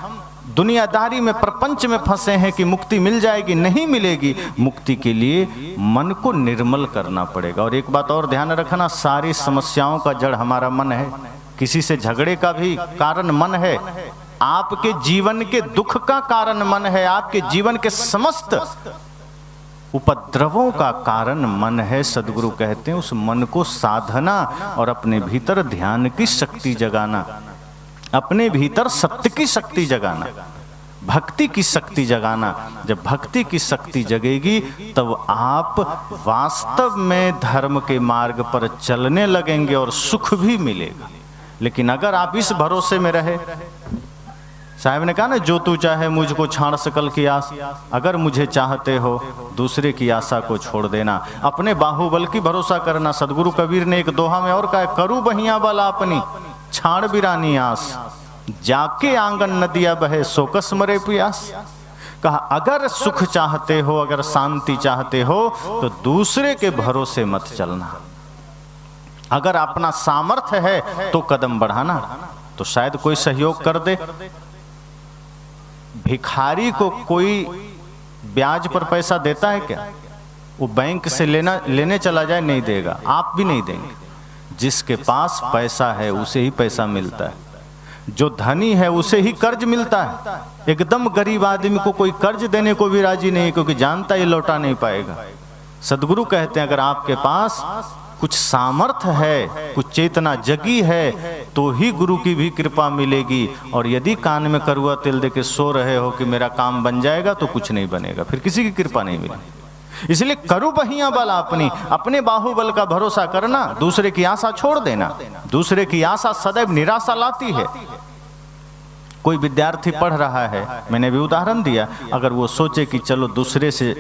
दुनियादारी में, प्रपंच में फंसे हैं कि मुक्ति मिल जाएगी, नहीं मिलेगी। मुक्ति के लिए मन को निर्मल करना पड़ेगा। और एक बात और ध्यान रखना, सारी समस्याओं का जड़ हमारा मन है। किसी से झगड़े का भी कारण मन है, आपके जीवन के दुख का कारण मन है, आपके जीवन के समस्त उपद्रवों का कारण मन है। सदगुरु कहते हैं उस मन को साधना और अपने भीतर ध्यान की शक्ति जगाना, अपने भीतर सत्य की शक्ति जगाना, भक्ति की शक्ति जगाना। जब भक्ति की शक्ति जगेगी तब आप वास्तव में धर्म के मार्ग पर चलने लगेंगे और सुख भी मिलेगा। लेकिन अगर आप इस भरोसे में रहे, साहब ने कहा ना, जो तू चाहे मुझको छाड़ सकल की आस, अगर मुझे चाहते हो दूसरे की आशा को छोड़ देना, अपने बाहुबल की भरोसा करना। सदगुरु कबीर ने एक दोहा में और कहा, करू बहिया बल अपनी छाड़ बिरानी आस, जाके आंगन नदिया बहे सोकस मरे प्यास। कहा अगर सुख चाहते हो, अगर शांति चाहते हो तो दूसरे के भरोसे मत चलना। अगर अपना सामर्थ्य है तो कदम बढ़ाना, तो शायद कोई सहयोग कर दे। भिखारी को कोई ब्याज पर पैसा देता है क्या? वो बैंक से लेने चला जाए नहीं देगा, आप भी नहीं देंगे। जिसके पास पैसा है उसे ही पैसा मिलता है, जो धनी है उसे ही कर्ज मिलता है। एकदम गरीब आदमी को कोई कर्ज देने को भी राजी नहीं, क्योंकि जानता ये लौटा नहीं पाएगा। सदगुरु कहते हैं अगर आपके पास कुछ सामर्थ्य है, कुछ चेतना जगी है, तो ही गुरु की भी कृपा मिलेगी। और यदि कान में करुआ तेल देके सो रहे हो कि मेरा काम बन जाएगा, तो कुछ नहीं बनेगा, फिर किसी की कृपा नहीं मिलेगी। इसलिए करू बहिया बल अपनी, अपने बाहुबल का भरोसा करना, दूसरे की आशा छोड़ देना। दूसरे की आशा सदैव निराशा लाती है। कोई विद्यार्थी पढ़ रहा है, मैंने भी उदाहरण दिया, अगर वो सोचे कि चलो दूसरे से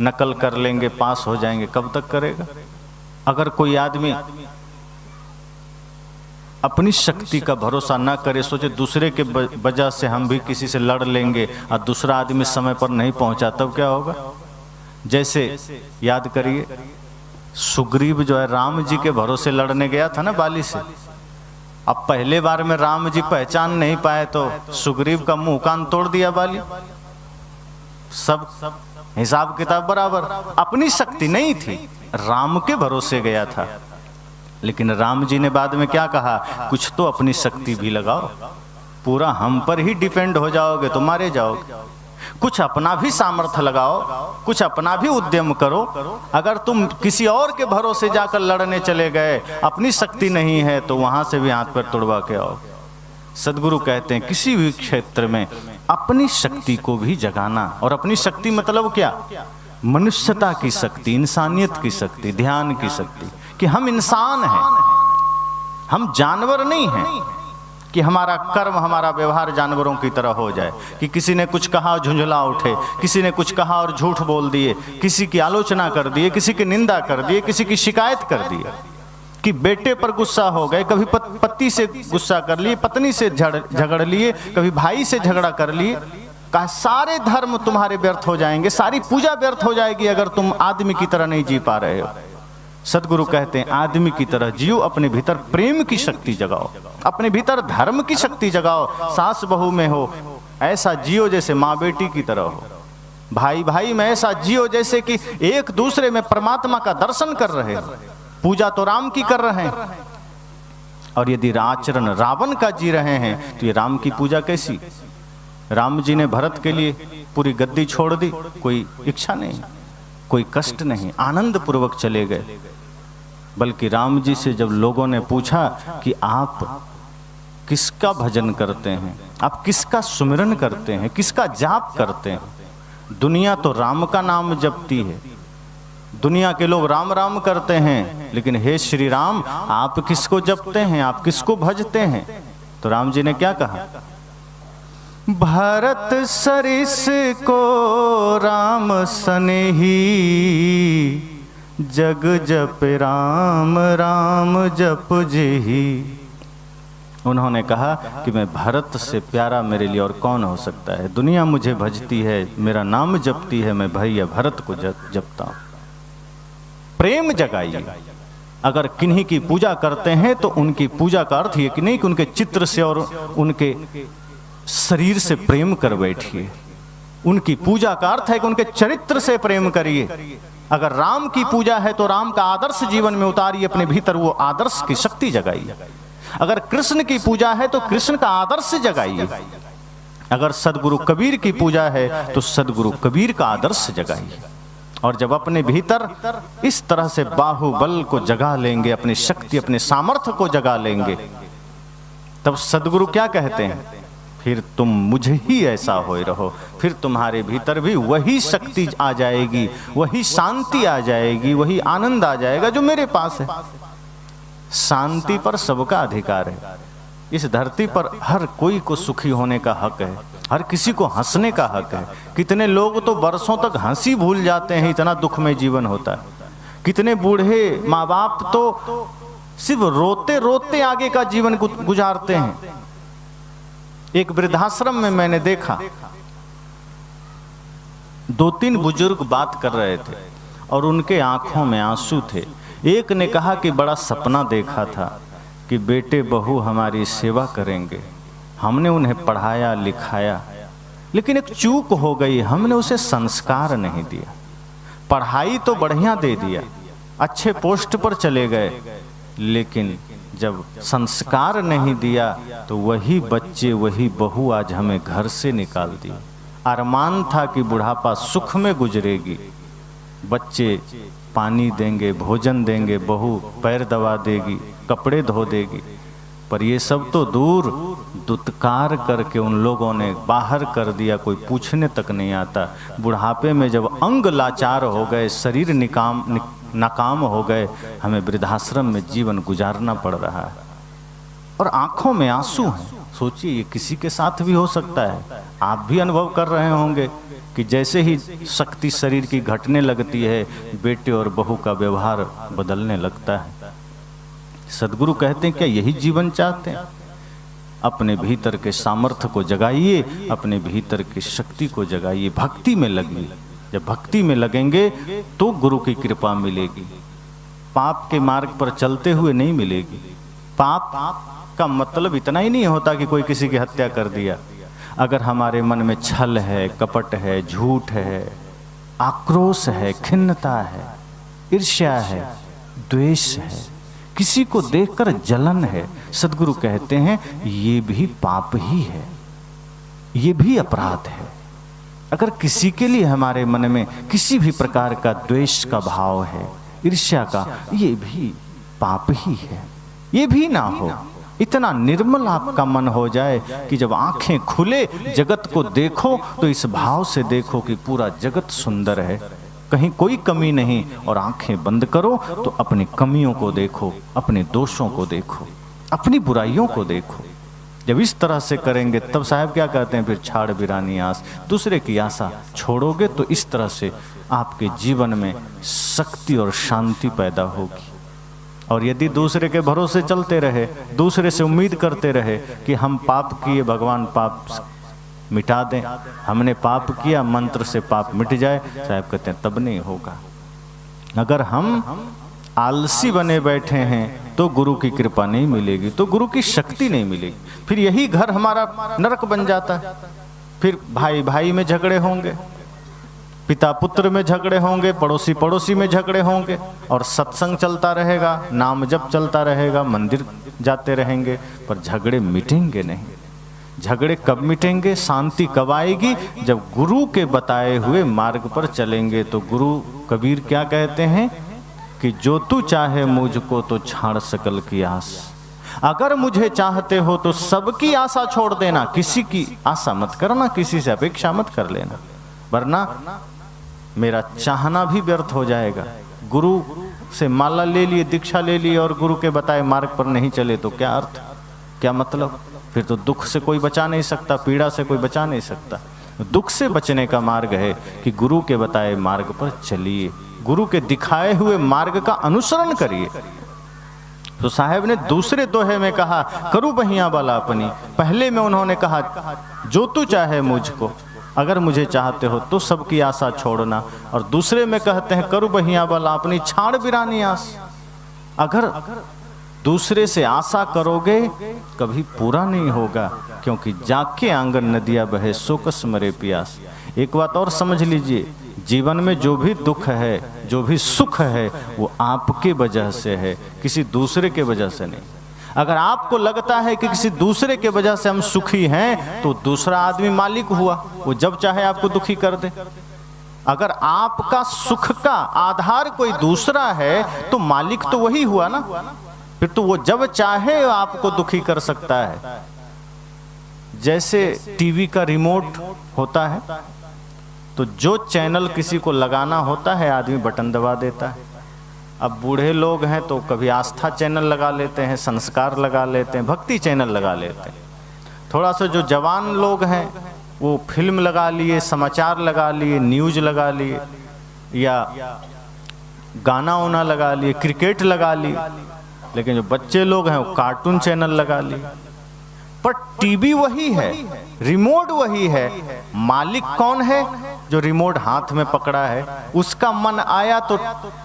नकल कर लेंगे, पास हो जाएंगे, कब तक करेगा? अगर कोई आदमी अपनी शक्ति का भरोसा ना करे, सोचे दूसरे के वजह से हम भी किसी से लड़ लेंगे और दूसरा आदमी समय पर नहीं पहुंचा, तब क्या होगा? जैसे याद करिए, सुग्रीव जो है राम जी के भरोसे लड़ने गया था ना बाली से। अब पहले बार में राम जी पहचान नहीं पाए तो सुग्रीव का मुंह कान तोड़ दिया बाली। सब हिसाब किताब बराबर, अपनी शक्ति नहीं थी, राम के भरोसे गया था। लेकिन राम जी ने बाद में क्या कहा, कुछ तो अपनी शक्ति भी लगाओ, पूरा हम पर ही डिपेंड हो जाओगे तो मारे जाओगे। कुछ अपना भी सामर्थ्य लगाओ, कुछ अपना भी उद्यम करो। अगर तुम किसी और के भरोसे जाकर लड़ने चले गए, अपनी शक्ति नहीं है, तो वहां से भी हाथ पैर तुड़वा के आओ। सदगुरु कहते हैं किसी भी क्षेत्र में अपनी शक्ति को भी जगाना। और अपनी शक्ति मतलब क्या? मनुष्यता की शक्ति, इंसानियत की शक्ति, ध्यान की शक्ति, कि हम इंसान हैं, हम जानवर नहीं हैं, कि हमारा कर्म, हमारा व्यवहार जानवरों की तरह हो जाए, कि किसी ने कुछ कहा और झुंझला उठे, किसी ने कुछ कहा और झूठ बोल दिए, किसी की आलोचना कर दिए, किसी की निंदा कर दिए, किसी की शिकायत कर दिए, कि बेटे पर गुस्सा हो गए, कभी पति से गुस्सा कर लिए, पत्नी से झगड़ लिए, कभी भाई से झगड़ा कर लिए। कहा सारे धर्म तुम्हारे व्यर्थ हो जाएंगे, सारी पूजा व्यर्थ हो जाएगी अगर तुम आदमी की तरह नहीं जी पा रहे हो। सदगुरु कहते हैं आदमी की तरह जियो, अपने भीतर प्रेम की शक्ति जगाओ, अपने भीतर धर्म की शक्ति जगाओ। सास बहू में हो ऐसा जियो जैसे माँ बेटी की तरह हो, भाई भाई में ऐसा जियो जैसे कि एक दूसरे में परमात्मा का दर्शन कर रहे हो। पूजा तो राम की कर रहे हैं, और यदि आचरण रावण का जी रहे हैं तो ये राम की पूजा कैसी? राम जी ने भरत के लिए पूरी गद्दी छोड़ दी, कोई इच्छा नहीं, कोई कष्ट नहीं, आनंद पूर्वक चले गए। बल्कि राम जी से जब लोगों ने पूछा कि आप किसका भजन करते हैं, आप किसका सुमिरन करते हैं, किसका जाप करते हैं? दुनिया तो राम का नाम जपती है, दुनिया के लोग राम राम करते हैं, लेकिन हे श्री राम आप किसको जपते हैं, आप किसको भजते हैं? तो राम जी ने क्या कहा, भरत सरिस को राम सनेही, जग जप राम राम जप जेही। उन्होंने कहा कि मैं भरत से प्यारा मेरे लिए और कौन हो सकता है। दुनिया मुझे भजती है, मेरा नाम जपती है, मैं भैया भरत को जपता हूं। प्रेम जगाइए। अगर किन्हीं की पूजा करते हैं तो उनकी पूजा का अर्थ ये कि नहीं कि उनके चित्र से और उनके शरीर से प्रेम कर बैठिए। उनकी पूजा का अर्थ है कि उनके चरित्र से प्रेम करिए। अगर राम की पूजा है तो राम का आदर्श जीवन में उतारिए, अपने भीतर वो आदर्श की शक्ति जगाइए। अगर कृष्ण की पूजा है तो कृष्ण का आदर्श जगाइए। अगर सदगुरु कबीर की पूजा है तो सदगुरु कबीर का आदर्श जगाइए। और जब अपने भीतर इस तरह से बाहुबल को जगा लेंगे, अपनी शक्ति अपने सामर्थ्य को जगा लेंगे, तब सदगुरु क्या कहते हैं, फिर तुम मुझे ही ऐसा होए रहो। फिर तुम्हारे भीतर भी वही शक्ति आ जाएगी, वही शांति आ जाएगी, वही आनंद आ जाएगा जो मेरे पास है। शांति पर सबका अधिकार है। इस धरती पर हर कोई को सुखी होने का हक है, हर किसी को हंसने का हक है। कितने लोग तो बरसों तक हंसी भूल जाते हैं, इतना दुख में जीवन होता है। कितने बूढ़े माँ बाप तो सिर्फ रोते रोते आगे का जीवन गुजारते हैं। एक वृद्धाश्रम में मैंने देखा, 2-3 बुजुर्ग बात कर रहे थे और उनके आंखों में आंसू थे। एक ने कहा कि बड़ा सपना देखा था कि बेटे बहू हमारी सेवा करेंगे, हमने उन्हें पढ़ाया लिखाया, लेकिन एक चूक हो गई, हमने उसे संस्कार नहीं दिया। पढ़ाई तो बढ़िया दे दिया, अच्छे पोस्ट पर चले गए, लेकिन जब संस्कार नहीं दिया तो वही बच्चे वही बहू आज हमें घर से निकाल दी। अरमान था कि बुढ़ापा सुख में गुजरेगी, बच्चे पानी देंगे, भोजन देंगे, बहू पैर दबा देगी, कपड़े धो देगी, पर ये सब तो दूर, दुत्कार करके उन लोगों ने बाहर कर दिया, कोई पूछने तक नहीं आता। बुढ़ापे में जब अंग लाचार हो गए, शरीर नाकाम हो गए, हमें वृद्धाश्रम में जीवन गुजारना पड़ रहा है और आंखों में आंसू हैं। सोचिए ये किसी के साथ भी हो सकता है, आप भी अनुभव कर रहे होंगे कि जैसे ही शक्ति शरीर की घटने लगती है, बेटे और बहू का व्यवहार बदलने लगता है। सद्गुरु कहते हैं क्या यही जीवन चाहते हैं? अपने भीतर के सामर्थ्य को जगाइए, अपने भीतर की शक्ति को जगाइए, भक्ति में लगिए। जब भक्ति में लगेंगे तो गुरु की कृपा मिलेगी। पाप के मार्ग पर चलते हुए नहीं मिलेगी। पाप का मतलब इतना ही नहीं होता कि कोई किसी की हत्या कर दिया। अगर हमारे मन में छल है, कपट है, झूठ है, आक्रोश है, खिन्नता है, ईर्ष्या है, द्वेष है, किसी को देखकर जलन है, सद्गुरु कहते हैं ये भी पाप ही है, ये भी अपराध है। अगर किसी के लिए हमारे मन में किसी भी प्रकार का द्वेष का भाव है, ईर्ष्या का, ये भी पाप ही है। ये भी ना हो, इतना निर्मल आपका मन हो जाए कि जब आंखें खुले जगत को देखो तो इस भाव से देखो कि पूरा जगत सुंदर है, कहीं कोई कमी नहीं, और आंखें बंद करो तो अपनी कमियों को देखो, अपने दोषों को देखो, अपनी बुराइयों को देखो। जब इस तरह से करेंगे तब साहब क्या कहते हैं, फिर छाड़ बिरानी आस, दूसरे की आशा छोड़ोगे तो इस तरह से आपके जीवन में शक्ति और शांति पैदा होगी। और यदि दूसरे के भरोसे चलते रहे, दूसरे से उम्मीद करते रहे कि हम पाप किए भगवान पाप मिटा दें, हमने पाप किया मंत्र से पाप मिट जाए, साहब कहते हैं तब नहीं होगा। अगर हम आलसी बने बैठे हैं तो गुरु की कृपा नहीं मिलेगी, तो गुरु की शक्ति नहीं मिलेगी। फिर यही घर हमारा नरक बन जाता है। फिर भाई भाई में झगड़े होंगे, पिता पुत्र में झगड़े होंगे, पड़ोसी पड़ोसी में झगड़े होंगे, और सत्संग चलता रहेगा, नाम जप चलता रहेगा, मंदिर जाते रहेंगे, पर झगड़े मिटेंगे नहीं। झगड़े कब मिटेंगे, शांति कब आएगी? जब गुरु के बताए हुए मार्ग पर चलेंगे। तो गुरु कबीर क्या कहते हैं कि जो तू चाहे मुझको तो छाड़ सकल की आस। अगर मुझे चाहते हो तो सबकी आशा छोड़ देना, किसी की आशा मत करना, किसी से अपेक्षा मत कर लेना, वरना मेरा चाहना भी व्यर्थ हो जाएगा। गुरु से माला ले लिए, दीक्षा ले ली और गुरु के बताए मार्ग पर नहीं चले तो क्या अर्थ, क्या मतलब? फिर तो दुख से कोई बचा नहीं सकता, पीड़ा से कोई बचा नहीं सकता। दुख से बचने का मार्ग है कि गुरु के बताए मार्ग पर चलिए, गुरु के दिखाए हुए मार्ग का अनुसरण करिए। तो साहब ने दूसरे दोहे में कहा करूँ बहिया वाला अपनी, पहले में उन्होंने कहा जो तू चाहे मुझको, अगर मुझे चाहते हो तो सबकी आशा छोड़ना, और दूसरे में कहते हैं करूँ बहिया वाला अपनी, छाड़ बिरानी आस। अगर दूसरे से आशा करोगे कभी पूरा नहीं होगा, क्योंकि जाके आंगन नदिया बहे सो कस मरे प्यास। एक बात और समझ लीजिए, जीवन में जो भी दुख है, जो भी सुख है, वो आपके वजह से है, किसी दूसरे के वजह से नहीं। अगर आपको लगता है कि किसी दूसरे के वजह से हम सुखी हैं, तो दूसरा आदमी मालिक हुआ, वो जब चाहे आपको दुखी कर दे। अगर आपका सुख का आधार कोई दूसरा है तो मालिक तो वही हुआ ना, फिर तो वो जब चाहे आपको दुखी कर सकता है। जैसे टीवी का रिमोट होता है, तो जो चैनल किसी को लगाना होता है आदमी बटन दबा देता है। अब बूढ़े लोग हैं तो कभी आस्था चैनल लगा लेते हैं, संस्कार लगा लेते हैं, भक्ति चैनल लगा लेते हैं। थोड़ा सा जो जवान लोग हैं वो फिल्म लगा लिए, समाचार लगा लिए, न्यूज लगा लिए, या गाना वाना लगा लिए, क्रिकेट लगा लिए। लेकिन जो बच्चे लोग हैं वो कार्टून चैनल लगा लिए। पर टीवी वही है, रिमोट वही है, मालिक कौन है? जो रिमोट हाथ में पकड़ा है। उसका मन आया तो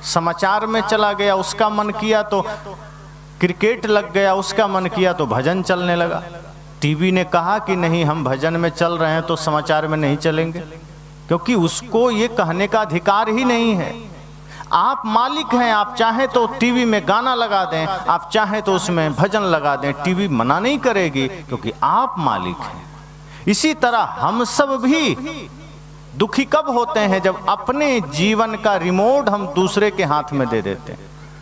समाचार में चला गया, उसका मन किया तो क्रिकेट लग गया, उसका मन किया तो भजन चलने लगा। टीवी ने कहा कि नहीं हम भजन में चल रहे हैं तो समाचार में नहीं चलेंगे, क्योंकि उसको ये कहने का अधिकार ही नहीं है। आप मालिक हैं, आप चाहें तो टीवी में गाना लगा दें, आप चाहें तो उसमें भजन लगा दें, टीवी मना नहीं करेगी, क्योंकि आप मालिक हैं। इसी तरह हम सब भी दुखी कब होते हैं? जब अपने जीवन का रिमोट हम दूसरे के हाथ में दे देते हैं।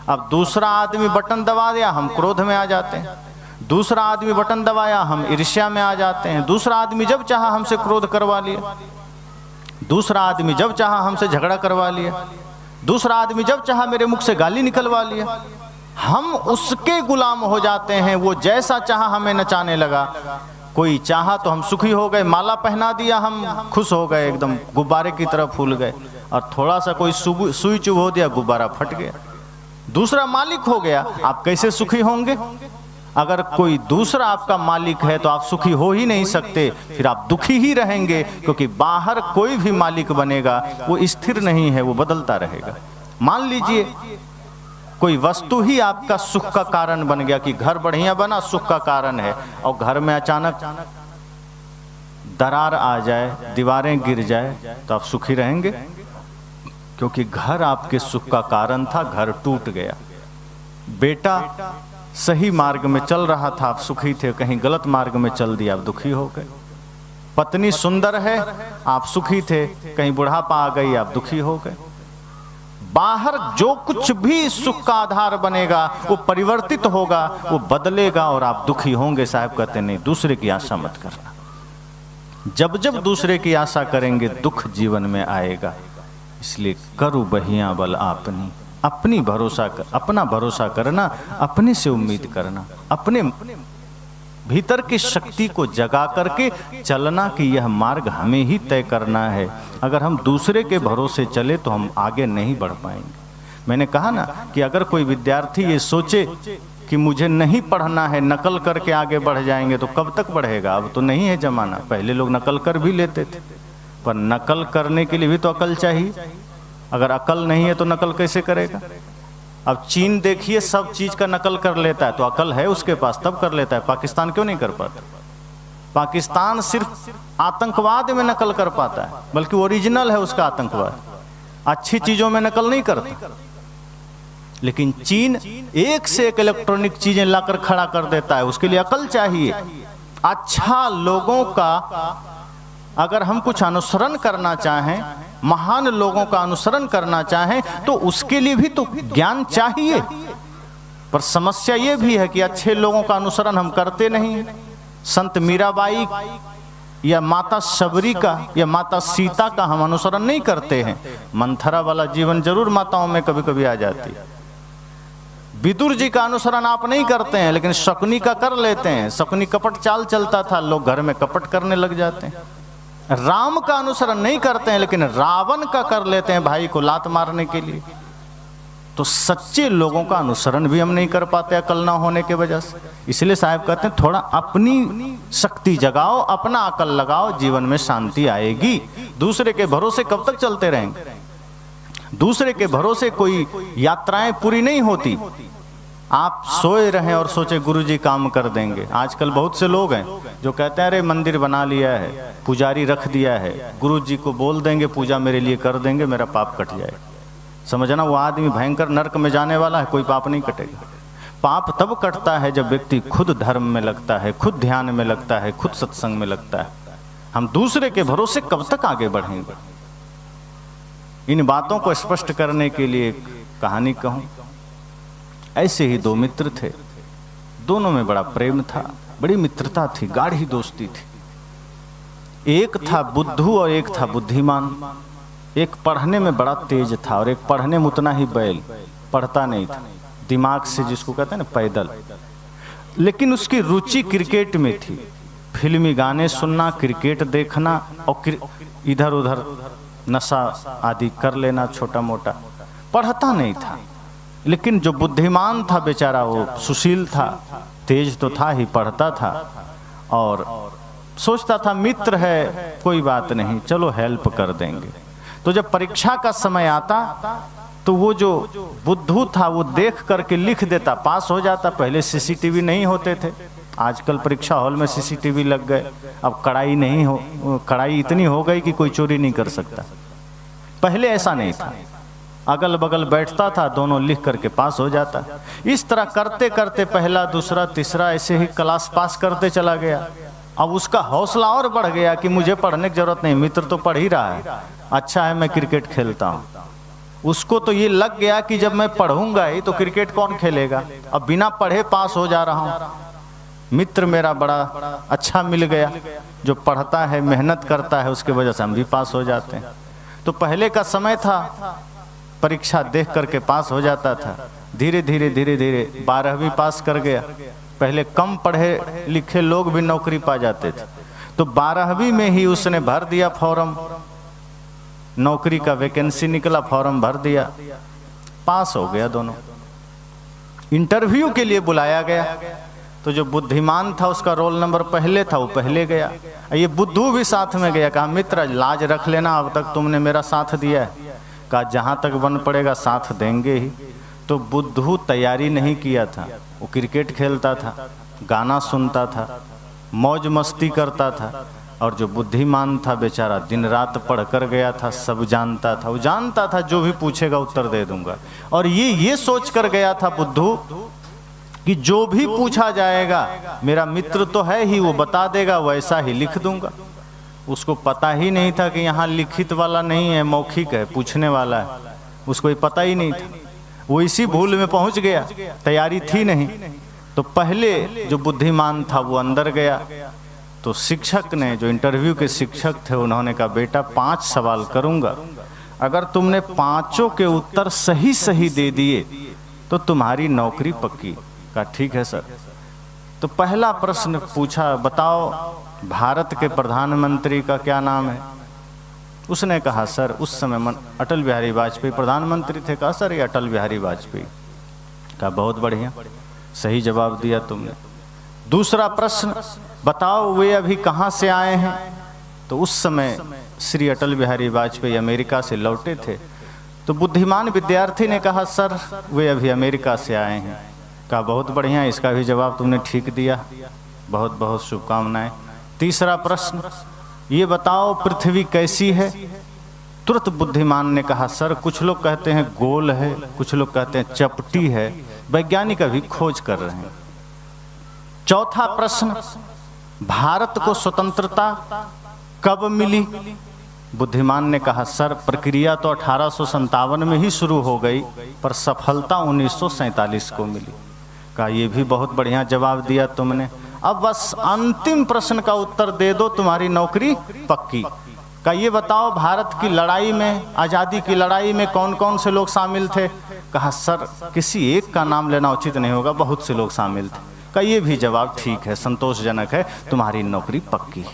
अब दूसरा आदमी बटन दबा दिया, हम क्रोध में आ जाते हैं। दूसरा आदमी बटन दबाया, हम ईर्ष्या में आ जाते हैं। दूसरा आदमी जब चाहा हमसे क्रोध करवा लिया, दूसरा आदमी जब चाहा हमसे झगड़ा करवा लिया, दूसरा आदमी जब चाहा मेरे मुख से गाली निकलवा लिया। हम उसके गुलाम हो जाते हैं, वो जैसा चाहा हमें नचाने लगा। कोई चाहा तो हम सुखी हो गए, माला पहना दिया हम खुश हो गए, एकदम गुब्बारे की तरह फूल गए, और थोड़ा सा कोई सुई चुभो दिया गुब्बारा फट गया, दूसरा मालिक हो गया, आप कैसे सुखी होंगे? अगर कोई दूसरा आपका मालिक है तो आप सुखी हो ही नहीं सकते, फिर आप दुखी ही रहेंगे, क्योंकि बाहर कोई भी मालिक बनेगा वो स्थिर नहीं है, वो बदलता रहेगा। मान लीजिए कोई वस्तु ही आपका सुख का कारण बन गया, कि घर बढ़िया बना सुख का कारण है, और घर में अचानक दरार आ जाए, दीवारें गिर जाए, तो आप सुखी रहेंगे? क्योंकि घर आपके सुख का कारण था, घर टूट गया। बेटा सही मार्ग में चल रहा था, आप सुखी थे, कहीं गलत मार्ग में चल दिया, आप दुखी हो गए। पत्नी सुंदर है, आप सुखी थे, कहीं बुढ़ापा आ गई, आप दुखी हो गए। बाहर जो कुछ भी सुख का आधार बनेगा वो परिवर्तित होगा, वो बदलेगा, और आप दुखी होंगे। साहब कहते नहीं, दूसरे की आशा मत करना। जब जब दूसरे की आशा करेंगे दुख जीवन में आएगा। इसलिए करू बहिया बल आपनी, अपनी भरोसा कर, अपना भरोसा करना, अपने से उम्मीद करना, अपने भीतर की शक्ति को जगा करके चलना, कि यह मार्ग हमें ही तय करना है। अगर हम दूसरे के भरोसे चले तो हम आगे नहीं बढ़ पाएंगे। मैंने कहा ना कि अगर कोई विद्यार्थी ये सोचे कि मुझे नहीं पढ़ना है, नकल करके आगे बढ़ जाएंगे, तो कब तक बढ़ेगा? अब तो नहीं है जमाना। पहले लोग नकल कर भी लेते थे, पर नकल करने के लिए भी तो अकल चाहिए। अगर अकल नहीं है तो नकल कैसे करेगा? अब चीन देखिए, सब चीज का नकल कर लेता है, तो अकल है उसके पास, तब कर लेता है। पाकिस्तान क्यों नहीं कर पाता? पाकिस्तान सिर्फ आतंकवाद में नकल कर पाता है, बल्कि ओरिजिनल है उसका आतंकवाद, अच्छी चीजों में नकल नहीं करता। लेकिन चीन एक से एक इलेक्ट्रॉनिक चीजें लाकर खड़ा कर देता है, उसके लिए अकल चाहिए। अच्छा लोगों का अगर हम कुछ अनुसरण करना चाहें, महान लोगों का अनुसरण करना चाहें, तो उसके लिए भी तो ज्ञान चाहिए। पर समस्या ये भी है कि अच्छे लोगों का अनुसरण हम करते नहीं। संत मीराबाई या माता शबरी का या माता सीता का हम अनुसरण नहीं करते हैं। मंथरा वाला जीवन जरूर माताओं में कभी कभी आ जाती है। विदुर जी का अनुसरण आप नहीं करते हैं, लेकिन शकुनी का कर लेते हैं। शकुनी कपट चाल चलता था, लोग घर में कपट करने लग जाते हैं। राम का अनुसरण नहीं करते हैं, लेकिन रावण का कर लेते हैं भाई को लात मारने के लिए। तो सच्चे लोगों का अनुसरण भी हम नहीं कर पाते अकल ना होने के वजह से। इसलिए साहब कहते हैं थोड़ा अपनी शक्ति जगाओ, अपना अकल लगाओ, जीवन में शांति आएगी। दूसरे के भरोसे कब तक चलते रहेंगे? दूसरे के भरोसे कोई यात्राएं पूरी नहीं होती। आप सोए रहें और सोचे गुरुजी काम कर देंगे। आजकल बहुत से लोग हैं जो कहते हैं अरे मंदिर बना लिया है, पुजारी रख दिया है, गुरुजी को बोल देंगे पूजा मेरे लिए कर देंगे, मेरा पाप कट जाएगा। समझना वो आदमी भयंकर नरक में जाने वाला है, कोई पाप नहीं कटेगा। पाप तब कटता है जब व्यक्ति खुद धर्म में लगता है, खुद ध्यान में लगता है, खुद सत्संग में लगता है। हम दूसरे के भरोसे कब तक आगे बढ़ेंगे? इन बातों को स्पष्ट करने के लिए एक कहानी कहूं। ऐसे ही दो मित्र थे, दोनों में बड़ा प्रेम था, बड़ी मित्रता थी, गाढ़ी दोस्ती थी। एक था बुद्धू और एक था बुद्धिमान। एक पढ़ने में बड़ा तेज था और एक पढ़ने में उतना ही बैल, पढ़ता नहीं था, दिमाग से जिसको कहते हैं ना पैदल। लेकिन उसकी रुचि क्रिकेट में थी, फिल्मी गाने सुनना, क्रिकेट देखना और इधर उधर नशा आदि कर लेना छोटा मोटा। पढ़ता नहीं था, लेकिन जो बुद्धिमान था बेचारा वो सुशील था, तेज तो था ही, पढ़ता था और सोचता था मित्र है कोई बात नहीं, चलो हेल्प कर देंगे। तो जब परीक्षा का समय आता तो वो जो बुद्धू था वो देख करके लिख देता, पास हो जाता। पहले सीसीटीवी नहीं होते थे, आजकल परीक्षा हॉल में सीसीटीवी लग गए। अब कड़ाई नहीं हो, कड़ाई इतनी हो गई कि कोई चोरी नहीं कर सकता। पहले ऐसा नहीं था, अगल बगल बैठता था, दोनों लिख करके पास हो जाता। इस तरह करते करते पहला दूसरा तीसरा ऐसे ही क्लास पास करते चला गया। अब उसका हौसला और बढ़ गया कि मुझे पढ़ने की जरूरत नहीं, मित्र तो पढ़ ही रहा है, अच्छा है मैं क्रिकेट खेलता हूँ। उसको तो ये लग गया कि जब मैं पढ़ूंगा ही तो क्रिकेट कौन खेलेगा, अब बिना पढ़े पास हो जा रहा हूँ। मित्र मेरा बड़ा अच्छा मिल गया, जो पढ़ता है मेहनत करता है, उसके वजह से हम भी पास हो जाते हैं। तो पहले का समय था परीक्षा देख करके पास हो जाता था। धीरे धीरे 12वीं पास कर गया, पहले कम पढ़े लिखे लोग भी नौकरी पा जाते थे। तो 12वीं में ही उसने भर दिया फॉर्म, नौकरी का वैकेंसी निकला, फॉर्म भर दिया, पास हो गया दोनों। इंटरव्यू के लिए बुलाया गया तो जो बुद्धिमान था उसका रोल नंबर पहले था, वो पहले गया। ये बुद्धू भी साथ में गया। कहा मित्र लाज रख लेना, अब तक तुमने मेरा साथ दिया है। कहा जहाँ तक बन पड़ेगा साथ देंगे ही। तो बुद्धू तैयारी नहीं किया था, वो क्रिकेट खेलता था, गाना सुनता था, मौज मस्ती करता था। और जो बुद्धिमान था बेचारा दिन रात पढ़ कर गया था, सब जानता था। वो जानता था जो भी पूछेगा उत्तर दे दूंगा। और ये सोच कर गया था बुद्धू कि जो भी पूछा जाएगा मेरा मित्र तो है ही, वो बता देगा, वैसा ही लिख दूंगा। उसको पता ही नहीं था कि यहाँ लिखित वाला नहीं है, मौखिक है, पूछने वाला है। उसको ये पता ही नहीं था। वो इसी भूल में पहुंच गया, तैयारी थी नहीं। तो पहले जो बुद्धिमान था वो अंदर गया। तो शिक्षक ने, जो इंटरव्यू के शिक्षक थे, उन्होंने कहा बेटा 5 सवाल करूंगा, अगर तुमने 5 के उत्तर सही सही दे दिए तो तुम्हारी नौकरी पक्की। कहा ठीक है सर। तो पहला प्रश्न पूछा, बताओ भारत के प्रधानमंत्री का क्या नाम है? उसने कहा सर, उस समय अटल बिहारी वाजपेयी प्रधानमंत्री थे। कहा सर ये अटल बिहारी वाजपेयी। कहा बहुत बढ़िया, सही जवाब दिया तुमने। दूसरा प्रश्न, बताओ वे अभी कहाँ से आए हैं? तो उस समय श्री अटल बिहारी वाजपेयी अमेरिका से लौटे थे। तो बुद्धिमान विद्यार्थी ने कहा सर वे अभी अमेरिका से आए हैं। कहा बहुत बढ़िया, इसका भी जवाब तुमने ठीक दिया, बहुत बहुत शुभकामनाएं। तीसरा प्रश्न, ये बताओ पृथ्वी कैसी है? तुरंत बुद्धिमान ने कहा सर कुछ लोग कहते हैं गोल है, कुछ लोग कहते हैं चपटी है, वैज्ञानिक अभी खोज कर रहे हैं। चौथा प्रश्न, भारत को स्वतंत्रता कब मिली? बुद्धिमान ने कहा सर प्रक्रिया तो 1857 में ही शुरू हो गई, पर सफलता 1947 को मिली। कहा ये भी बहुत बढ़िया जवाब दिया तुमने, अब बस अंतिम प्रश्न का उत्तर दे दो, तुम्हारी नौकरी पक्की। कहा ये बताओ भारत की लड़ाई में, आज़ादी की लड़ाई में कौन कौन से लोग शामिल थे? कहा सर किसी एक का नाम लेना उचित नहीं होगा, बहुत से लोग शामिल थे। कहा ये भी जवाब ठीक है, संतोषजनक है, तुम्हारी नौकरी पक्की।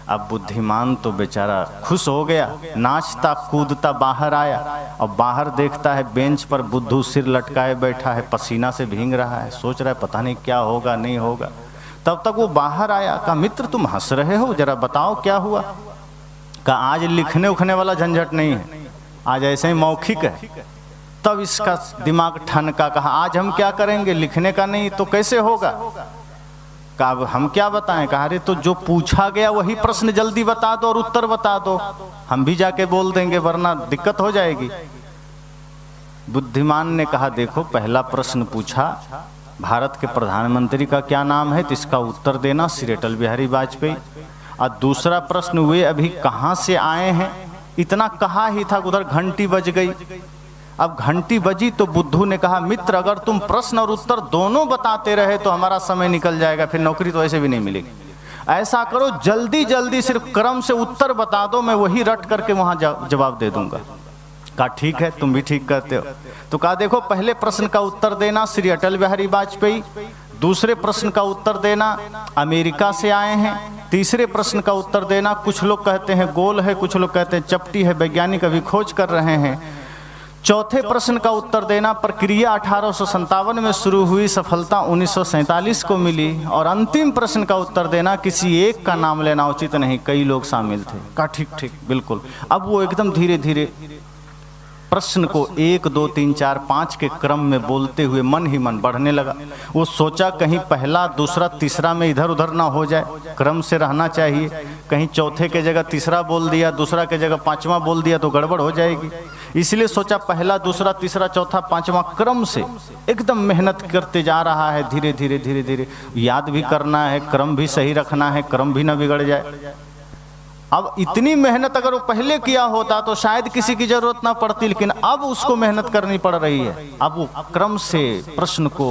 अब बुद्धिमान तो बेचारा खुश हो गया, नाचता कूदता बाहर आया और बाहर देखता है बेंच पर बुद्धू सिर लटकाए बैठा है, पसीना से भीग रहा है, सोच रहा है पता नहीं क्या होगा नहीं होगा। तब तक वो बाहर आया। कहा मित्र तुम हंस रहे हो, जरा बताओ क्या हुआ? कहा आज लिखने उखने वाला झंझट नहीं है, आज ऐसे ही मौखिक है। तब इसका दिमाग ठनका। कहा आज हम क्या करेंगे, लिखने का नहीं तो कैसे होगा? कहा हम क्या बताएं? कहा अरे तो जो पूछा गया वही प्रश्न जल्दी बता दो और उत्तर बता दो, हम भी जाके बोल देंगे वरना दिक्कत हो जाएगी। बुद्धिमान ने कहा देखो पहला प्रश्न पूछा भारत के प्रधानमंत्री का क्या नाम है, तो इसका उत्तर देना श्री अटल बिहारी वाजपेयी। और दूसरा प्रश्न वे अभी कहाँ से आए हैं, इतना कहा ही था उधर घंटी बज गई। अब घंटी बजी तो बुद्धू ने कहा मित्र अगर तुम प्रश्न और उत्तर दोनों बताते रहे तो हमारा समय निकल जाएगा, फिर नौकरी तो ऐसे भी नहीं मिलेगी। ऐसा करो जल्दी जल्दी सिर्फ क्रम से उत्तर बता दो, मैं वही रट करके वहां जवाब दे दूंगा। कहा ठीक है, तुम भी ठीक कहते हो। तो कहा देखो पहले प्रश्न का उत्तर देना श्री अटल बिहारी वाजपेयी, दूसरे प्रश्न का उत्तर देना अमेरिका से आए हैं, तीसरे प्रश्न का उत्तर देना कुछ लोग कहते हैं गोल है, कुछ लोग कहते हैं चपटी है, वैज्ञानिक अभी खोज कर रहे हैं, चौथे प्रश्न का उत्तर देना प्रक्रिया 1857 में शुरू हुई, सफलता 1947 को मिली, और अंतिम प्रश्न का उत्तर देना किसी एक का नाम लेना उचित नहीं, कई लोग शामिल थे। कहा ठीक ठीक बिल्कुल। अब वो एकदम धीरे धीरे प्रश्न को 1 2 3 4 5 के क्रम में बोलते हुए मन ही मन बढ़ने लगा। वो सोचा कहीं पहला दूसरा तीसरा में इधर उधर ना हो जाए, क्रम से रहना चाहिए, कहीं चौथे के जगह तीसरा बोल दिया, दूसरा के जगह पांचवा बोल दिया तो गड़बड़ हो जाएगी। इसलिए सोचा पहला दूसरा तीसरा चौथा पांचवा क्रम से एकदम मेहनत करते जा रहा है, धीरे धीरे धीरे धीरे याद भी करना है, क्रम भी सही रखना है, क्रम भी ना बिगड़ जाए। अब इतनी मेहनत अगर वो पहले किया होता तो शायद किसी की जरूरत ना पड़ती, लेकिन अब उसको मेहनत करनी पड़ रही है। अब वो क्रम से प्रश्न को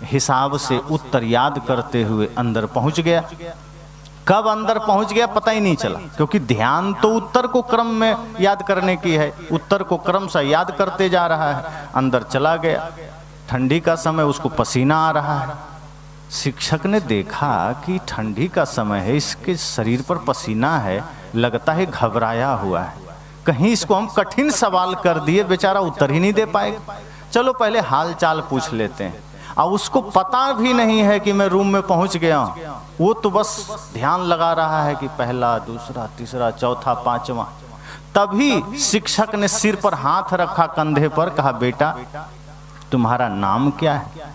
हिसाब से उत्तर याद करते हुए अंदर पहुंच गया। कब अंदर पहुंच गया पता ही नहीं चला, क्योंकि ध्यान तो उत्तर को क्रम में याद करने की है, उत्तर को क्रम से याद करते जा रहा है। अंदर चला गया, ठंडी का समय, उसको पसीना आ रहा है, शिक्षक ने देखा कि ठंडी का समय है, इसके शरीर पर पसीना है, लगता है घबराया हुआ है, कहीं इसको हम कठिन सवाल कर दिए, बेचारा उत्तर ही नहीं दे पाएगा। चलो पहले हाल चाल पूछ लेते हैं। अब उसको पता भी नहीं है कि मैं रूम में पहुंच गया हूं, वो तो बस ध्यान लगा रहा है कि पहला, दूसरा, तीसरा, चौथा, पांचवा। तभी शिक्षक ने सिर पर हाथ रखा, कंधे पर, कहा बेटा तुम्हारा नाम क्या है?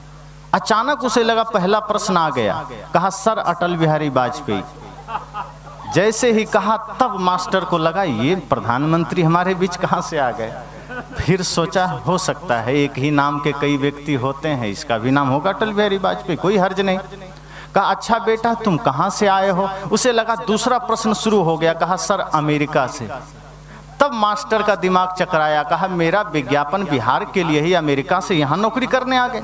अचानक उसे लगा पहला प्रश्न आ गया। कहा सर अटल बिहारी वाजपेयी। जैसे ही कहा तब मास्टर को लगा ये प्रधानमंत्री हमारे बीच कहां से आ गए। फिर सोचा हो सकता है एक ही नाम के कई व्यक्ति होते हैं, इसका भी नाम होगा अटल बिहारी वाजपेयी, कोई हर्ज नहीं। कहा अच्छा बेटा तुम कहां से आए हो? उसे लगा दूसरा प्रश्न शुरू हो गया। कहा सर अमेरिका से। तब मास्टर का दिमाग चकराया। कहा मेरा विज्ञापन बिहार के लिए ही अमेरिका से यहां नौकरी करने आ गए।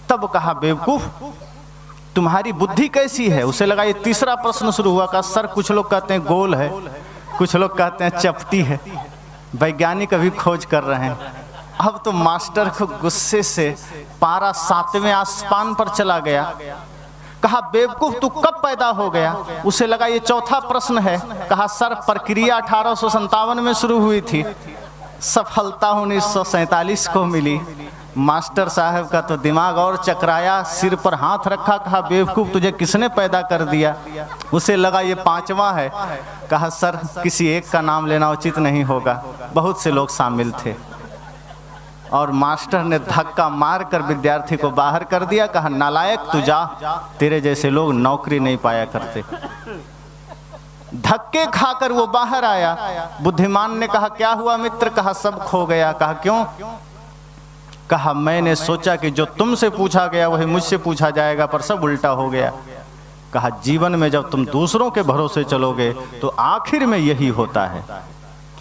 तब कहा बेवकूफ तुम्हारी बुद्धि कैसी है? उसे लगा ये तीसरा प्रश्न शुरू हुआ। कहा सर कुछ लोग कहते हैं गोल है, कुछ लोग कहते हैं चपटी है, वैज्ञानिक अभी खोज कर रहे हैं। अब तो मास्टर को गुस्से से पारा 7वें आसमान पर चला गया। कहा बेवकूफ तू कब पैदा हो गया? उसे लगा ये चौथा प्रश्न है। कहा सर प्रक्रिया 1857 में शुरू हुई थी, सफलता 1947 को मिली। मास्टर साहब का तो दिमाग और चकराया, सिर पर हाथ रखा। कहा बेवकूफ तुझे किसने पैदा कर दिया? उसे लगा ये 5वां है। कहा सर किसी एक का नाम लेना उचित नहीं होगा, बहुत से लोग शामिल थे। और मास्टर ने धक्का मारकर विद्यार्थी को बाहर कर दिया। कहा नालायक तू जा, तेरे जैसे लोग नौकरी नहीं पाया करते। धक्के खाकर वो बाहर आया। बुद्धिमान ने कहा क्या हुआ मित्र? कहा सब खो गया। कहा क्यों? कहा मैंने सोचा कि जो तुमसे पूछा गया वही मुझसे पूछा जाएगा, पर सब उल्टा हो गया। कहा जीवन में जब तुम दूसरों के भरोसे चलोगे तो आखिर में यही होता है।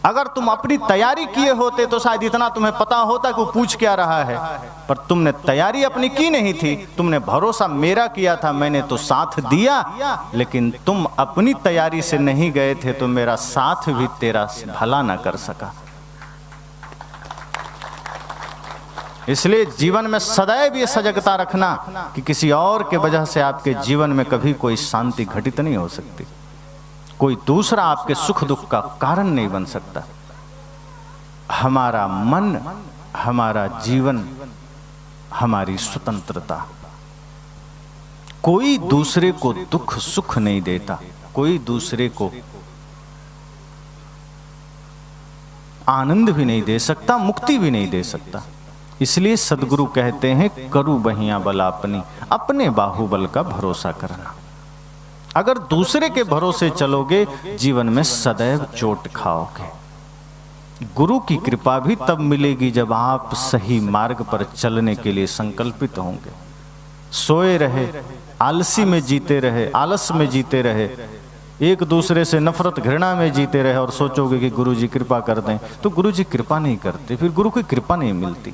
अगर तुम अपनी तैयारी किए होते तो शायद इतना तुम्हें पता होता कि वो पूछ क्या रहा है, पर तुमने तैयारी अपनी की नहीं थी, तुमने भरोसा मेरा किया था, मैंने तो साथ दिया, लेकिन तुम अपनी तैयारी से नहीं गए थे तो मेरा साथ भी तेरा भला ना कर सका। इसलिए जीवन में सदैव ये सजगता रखना कि किसी और के वजह से आपके जीवन में कभी कोई शांति घटित नहीं हो सकती, कोई दूसरा आपके सुख दुख का कारण नहीं बन सकता। हमारा मन, हमारा जीवन, हमारी स्वतंत्रता। कोई दूसरे को दुख सुख नहीं देता, कोई दूसरे को आनंद भी नहीं दे सकता, मुक्ति भी नहीं दे सकता। इसलिए सदगुरु कहते हैं करु बहिया बल अपनी, अपने बाहुबल का भरोसा करना। अगर दूसरे के भरोसे चलोगे जीवन में सदैव चोट खाओगे। गुरु की कृपा भी तब मिलेगी जब आप सही मार्ग पर चलने के लिए संकल्पित होंगे। सोए रहे, आलसी में जीते रहे, आलस में जीते रहे, एक दूसरे से नफरत घृणा में जीते रहे और सोचोगे कि गुरु जी कृपा कर दें, तो गुरु जी कृपा नहीं करते, फिर गुरु की कृपा नहीं मिलती।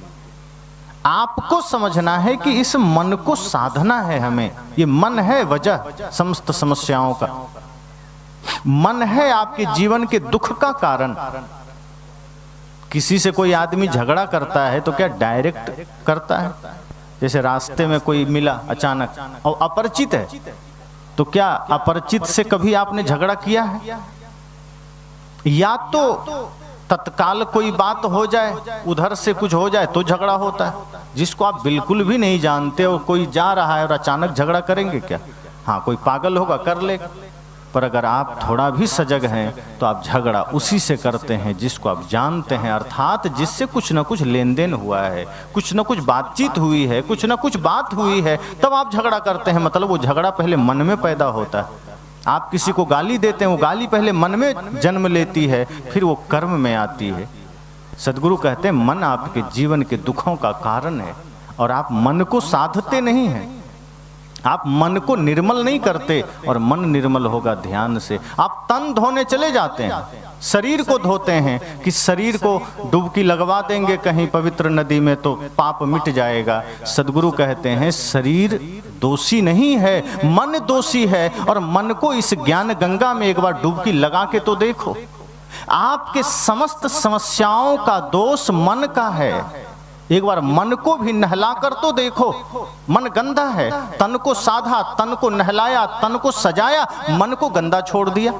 आपको समझना है कि इस मन को साधना है हमें। ये मन है वजह समस्त समस्याओं का, मन है आपके जीवन के दुख का कारण। किसी से कोई आदमी झगड़ा करता है तो क्या डायरेक्ट करता है? जैसे रास्ते में कोई मिला अचानक और अपरिचित है, तो क्या अपरिचित से कभी आपने झगड़ा किया है? या तो तत्काल कोई बात हो जाए, उधर से कुछ हो जाए तो झगड़ा होता है। जिसको आप बिल्कुल भी नहीं जानते और कोई जा रहा है और अचानक झगड़ा करेंगे क्या? हाँ, कोई पागल होगा कर लेगा, पर अगर आप थोड़ा भी सजग हैं तो आप झगड़ा उसी से करते हैं जिसको आप जानते हैं, अर्थात जिससे कुछ न कुछ लेन देन हुआ है, कुछ न कुछ बातचीत हुई है, कुछ न कुछ बात हुई है, तब आप झगड़ा करते हैं। मतलब वो झगड़ा पहले मन में पैदा होता है। आप किसी को गाली देते हैं, वो गाली पहले मन में जन्म लेती है, फिर वो कर्म में आती है। सदगुरु कहते हैं मन आपके जीवन के दुखों का कारण है और आप मन को साधते नहीं हैं, आप मन को निर्मल नहीं करते। और मन निर्मल होगा ध्यान से। आप तन धोने चले जाते हैं, शरीर को धोते हैं कि शरीर को डुबकी लगवा देंगे कहीं पवित्र नदी में तो पाप मिट जाएगा। सदगुरु कहते हैं शरीर दोषी नहीं है, मन दोषी है, और मन को इस ज्ञान गंगा में एक बार डुबकी लगा के तो देखो। आपके समस्त समस्याओं का दोष मन का है। एक बार मन को भी नहला कर तो देखो। मन गंदा है, तन को साधा, तन को नहलाया, तन को सजाया, मन को गंदा छोड़ दिया।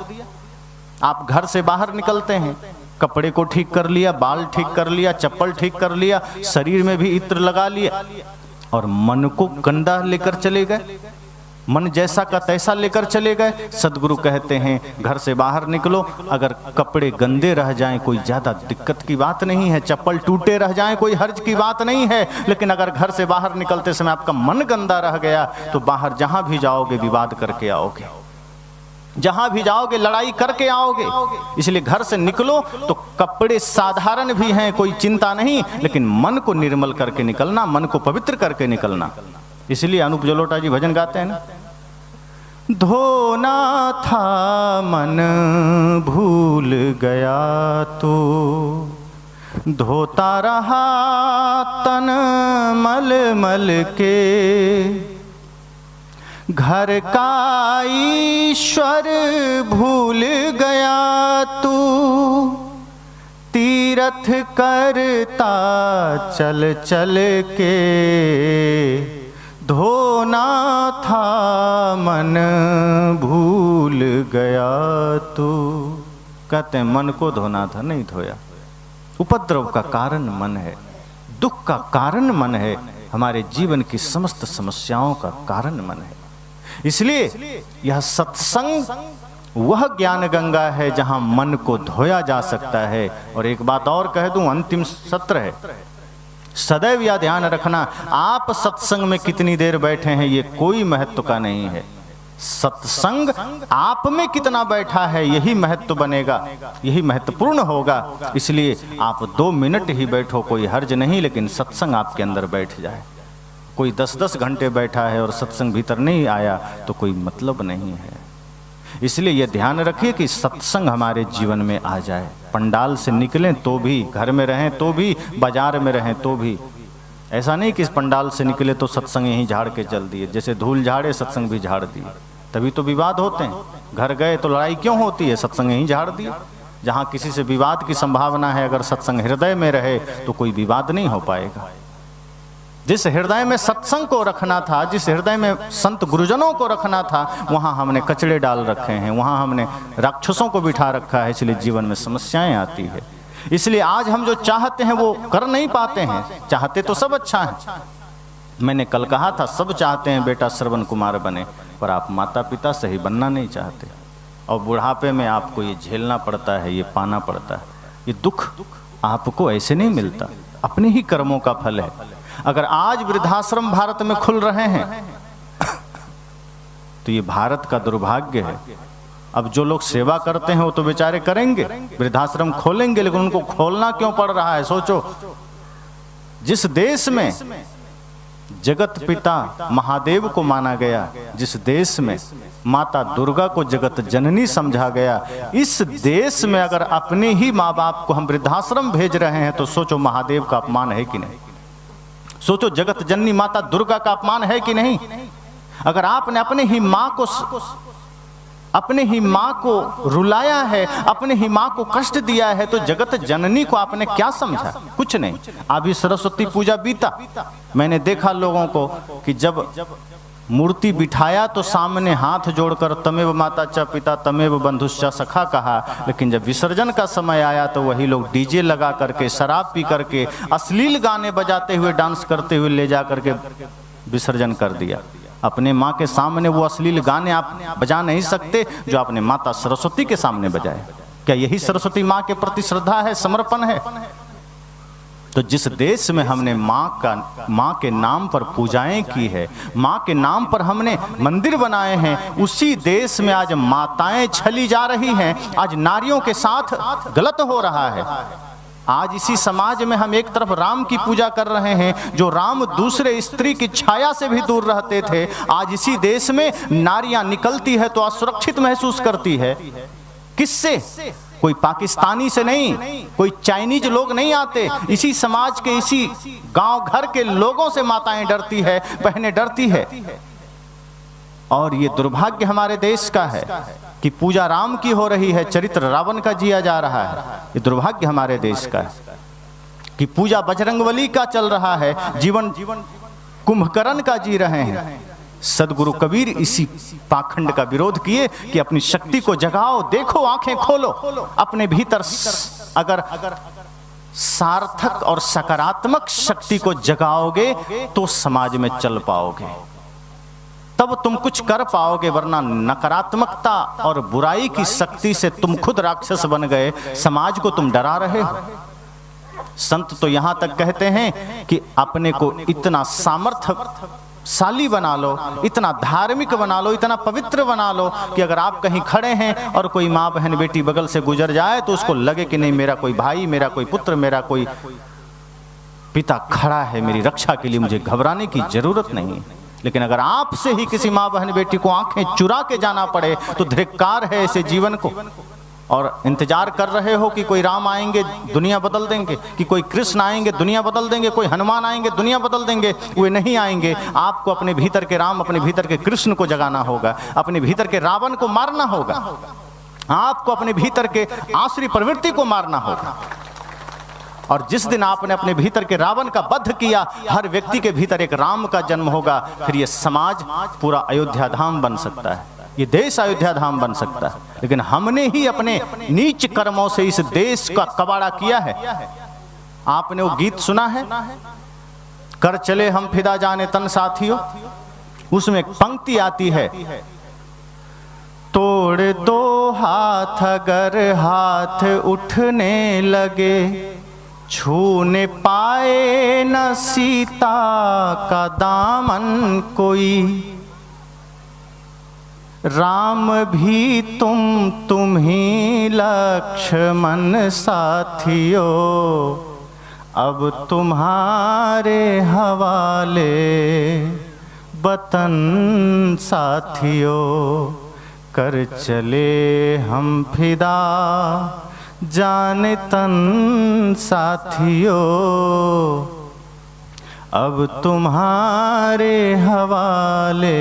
आप घर से बाहर निकलते हैं, कपड़े को ठीक कर लिया, बाल ठीक कर लिया, चप्पल ठीक कर लिया, शरीर में भी इत्र लगा लिया, और मन को गंदा लेकर चले गए, मन जैसा का तैसा लेकर चले गए। सदगुरु कहते हैं घर से बाहर निकलो, अगर कपड़े गंदे रह जाएं कोई ज्यादा दिक्कत की बात नहीं है, चप्पल टूटे रह जाएं कोई हर्ज की बात नहीं है, लेकिन अगर घर से बाहर निकलते समय आपका मन गंदा रह गया तो बाहर जहां भी जाओगे विवाद करके आओगे, जहां भी जाओगे लड़ाई करके आओगे। इसलिए घर से निकलो तो कपड़े साधारण भी हैं, कोई चिंता नहीं, लेकिन मन को निर्मल करके निकलना, मन को पवित्र करके निकलना। इसलिए अनूप जलोटा जी भजन गाते हैं ना, धोना था मन भूल गया तो धोता रहा तन मल मल के, घर का ईश्वर भूल गया तू तीरथ करता चल चल के, धोना था मन भूल गया तू। कहते हैं मन को धोना था, नहीं धोया। उपद्रव का कारण मन है, दुख का कारण मन है, हमारे जीवन की समस्त समस्याओं का कारण मन है। इसलिए यह सत्संग वह ज्ञान गंगा है जहां मन को धोया जा सकता है। और एक बात और कह दूं, अंतिम सत्र है, सदैव यह ध्यान रखना, आप सत्संग में कितनी देर बैठे हैं ये कोई महत्व का नहीं है, सत्संग आप में कितना बैठा है यही महत्व बनेगा, यही महत्वपूर्ण होगा। इसलिए आप 2 मिनट ही बैठो, कोई हर्ज नहीं, लेकिन सत्संग आपके अंदर बैठ जाए। कोई 10-10 घंटे बैठा है और सत्संग भीतर नहीं आया तो कोई मतलब नहीं है। इसलिए यह ध्यान रखिए कि सत्संग हमारे जीवन में आ जाए। पंडाल से निकलें तो भी, घर में रहें तो भी, बाजार में रहें तो भी। ऐसा नहीं कि इस पंडाल से निकले तो सत्संग यहीं झाड़ के चल दिए, जैसे धूल झाड़े सत्संग भी झाड़ दिए, तभी तो विवाद होते हैं। घर गए तो लड़ाई क्यों होती है, सत्संग यहीं झाड़ दिए। जहाँ किसी से विवाद की संभावना है, अगर सत्संग हृदय में रहे तो कोई विवाद नहीं हो पाएगा। जिस हृदय में सत्संग को रखना था, जिस हृदय में संत गुरुजनों को रखना था, वहां हमने कचड़े डाल रखे हैं, वहां हमने राक्षसों को बिठा रखा है। इसलिए जीवन में समस्याएं आती है। इसलिए आज हम जो चाहते हैं वो कर नहीं पाते हैं। चाहते तो सब अच्छा है, मैंने कल कहा था सब चाहते हैं बेटा श्रवण कुमार बने, पर आप माता पिता सही बनना नहीं चाहते, और बुढ़ापे में आपको ये झेलना पड़ता है, ये पाना पड़ता है। ये दुख आपको ऐसे नहीं मिलता, अपने ही कर्मों का फल है। अगर आज वृद्धाश्रम भारत में खुल रहे हैं तो ये भारत का दुर्भाग्य है। अब जो लोग सेवा करते हैं वो तो बेचारे करेंगे, वृद्धाश्रम खोलेंगे, लेकिन उनको खोलना क्यों पड़ रहा है? सोचो, जिस देश में जगत पिता महादेव को माना गया, जिस देश में माता दुर्गा को जगत जननी समझा गया, इस देश में अगर अपने ही माँ बाप को हम वृद्धाश्रम भेज रहे हैं तो सोचो महादेव का अपमान है कि नहीं? सोचो जगत जननी माता दुर्गा का अपमान है कि नहीं? अगर आपने अपने ही माँ को रुलाया है, अपने ही माँ को कष्ट दिया है, तो जगत जननी को आपने क्या समझा? कुछ नहीं। अभी सरस्वती पूजा बीता, मैंने देखा लोगों को कि जब मूर्ति बिठाया तो सामने हाथ जोड़कर तमेव माता च पिता तमेव बंधुश्च सखा कहा, लेकिन जब विसर्जन का समय आया तो वही लोग डीजे लगा करके, शराब पी करके, अश्लील गाने बजाते हुए, डांस करते हुए ले जा करके विसर्जन कर दिया। अपने माँ के सामने वो अश्लील गाने आप बजा नहीं सकते जो आपने माता सरस्वती के सामने बजाए। क्या यही सरस्वती माँ के प्रति श्रद्धा है, समर्पण है? तो जिस देश में हमने माँ के नाम पर पूजाएं की है, माँ के नाम पर हमने मंदिर बनाए हैं, उसी देश में आज माताएं छली जा रही हैं, आज नारियों के साथ गलत हो रहा है। आज इसी समाज में हम एक तरफ राम की पूजा कर रहे हैं, जो राम दूसरे स्त्री की छाया से भी दूर रहते थे, आज इसी देश में नारियां निकलती है तो असुरक्षित महसूस करती है। किससे? कोई पाकिस्तानी से नहीं, कोई चाइनीज लोग नहीं आते, इसी समाज के, इसी गांव घर के लोगों से माताएं डरती है, बहनें डरती है। और ये दुर्भाग्य हमारे देश का है कि पूजा राम की हो रही है, चरित्र रावण का जिया जा रहा है। ये दुर्भाग्य हमारे देश का है। कि पूजा बजरंगबली का चल रहा है, जीवन कुंभकर्ण का जी रहे हैं। सदगुरु कबीर इसी पाखंड का विरोध किए कि अपनी शक्ति को जगाओ, देखो, आंखें खोलो, अपने भीतर अगर सार्थक और सकारात्मक शक्ति को जगाओगे तो समाज में चल पाओगे, तब तुम कुछ कर पाओगे, वरना नकारात्मकता और बुराई की शक्ति से तुम खुद राक्षस बन गए, समाज को तुम डरा रहे हो। संत तो यहां तक कहते हैं कि अपने को इतना सामर्थ्यशाली बना लो, इतना धार्मिक बना लो, इतना पवित्र बना लो कि अगर आप कहीं खड़े हैं और कोई माँ बहन बेटी बगल से गुजर जाए तो उसको लगे कि नहीं, मेरा कोई भाई, मेरा कोई पुत्र, मेरा कोई पिता खड़ा है मेरी रक्षा के लिए, मुझे घबराने की जरूरत नहीं है। लेकिन अगर आपसे ही किसी माँ बहन बेटी को आंखें चुरा के जाना पड़े तो धिक्कार है ऐसे जीवन को। और इंतजार कर रहे हो कि कोई राम आएंगे दुनिया बदल देंगे, कि कोई कृष्ण आएंगे दुनिया बदल देंगे, कोई हनुमान आएंगे दुनिया बदल देंगे, वे नहीं आएंगे। आपको अपने भीतर के राम, अपने भीतर के कृष्ण को जगाना होगा, अपने भीतर के रावण को मारना होगा, आपको अपने भीतर के आसुरी प्रवृत्ति को मारना होगा। और जिस दिन आपने अपने भीतर के रावण का वध किया, हर व्यक्ति के भीतर एक राम का जन्म होगा, फिर ये समाज पूरा अयोध्या धाम बन सकता है, ये देश अयोध्या धाम बन सकता है। लेकिन हमने ही अपने नीच कर्मों से इस देश का कबाड़ा किया है। आपने वो गीत सुना है, कर चले हम फिदा जाने तन साथियों, उसमें एक पंक्ति आती है, तोड़ दो हाथ अगर हाथ उठने लगे, छूने पाए न सीता का दामन कोई, राम भी तुम ही लक्ष्मण साथियों, अब तुम्हारे हवाले वतन साथियों, कर चले हम फिदा जाने तन साथियों, अब तुम्हारे हवाले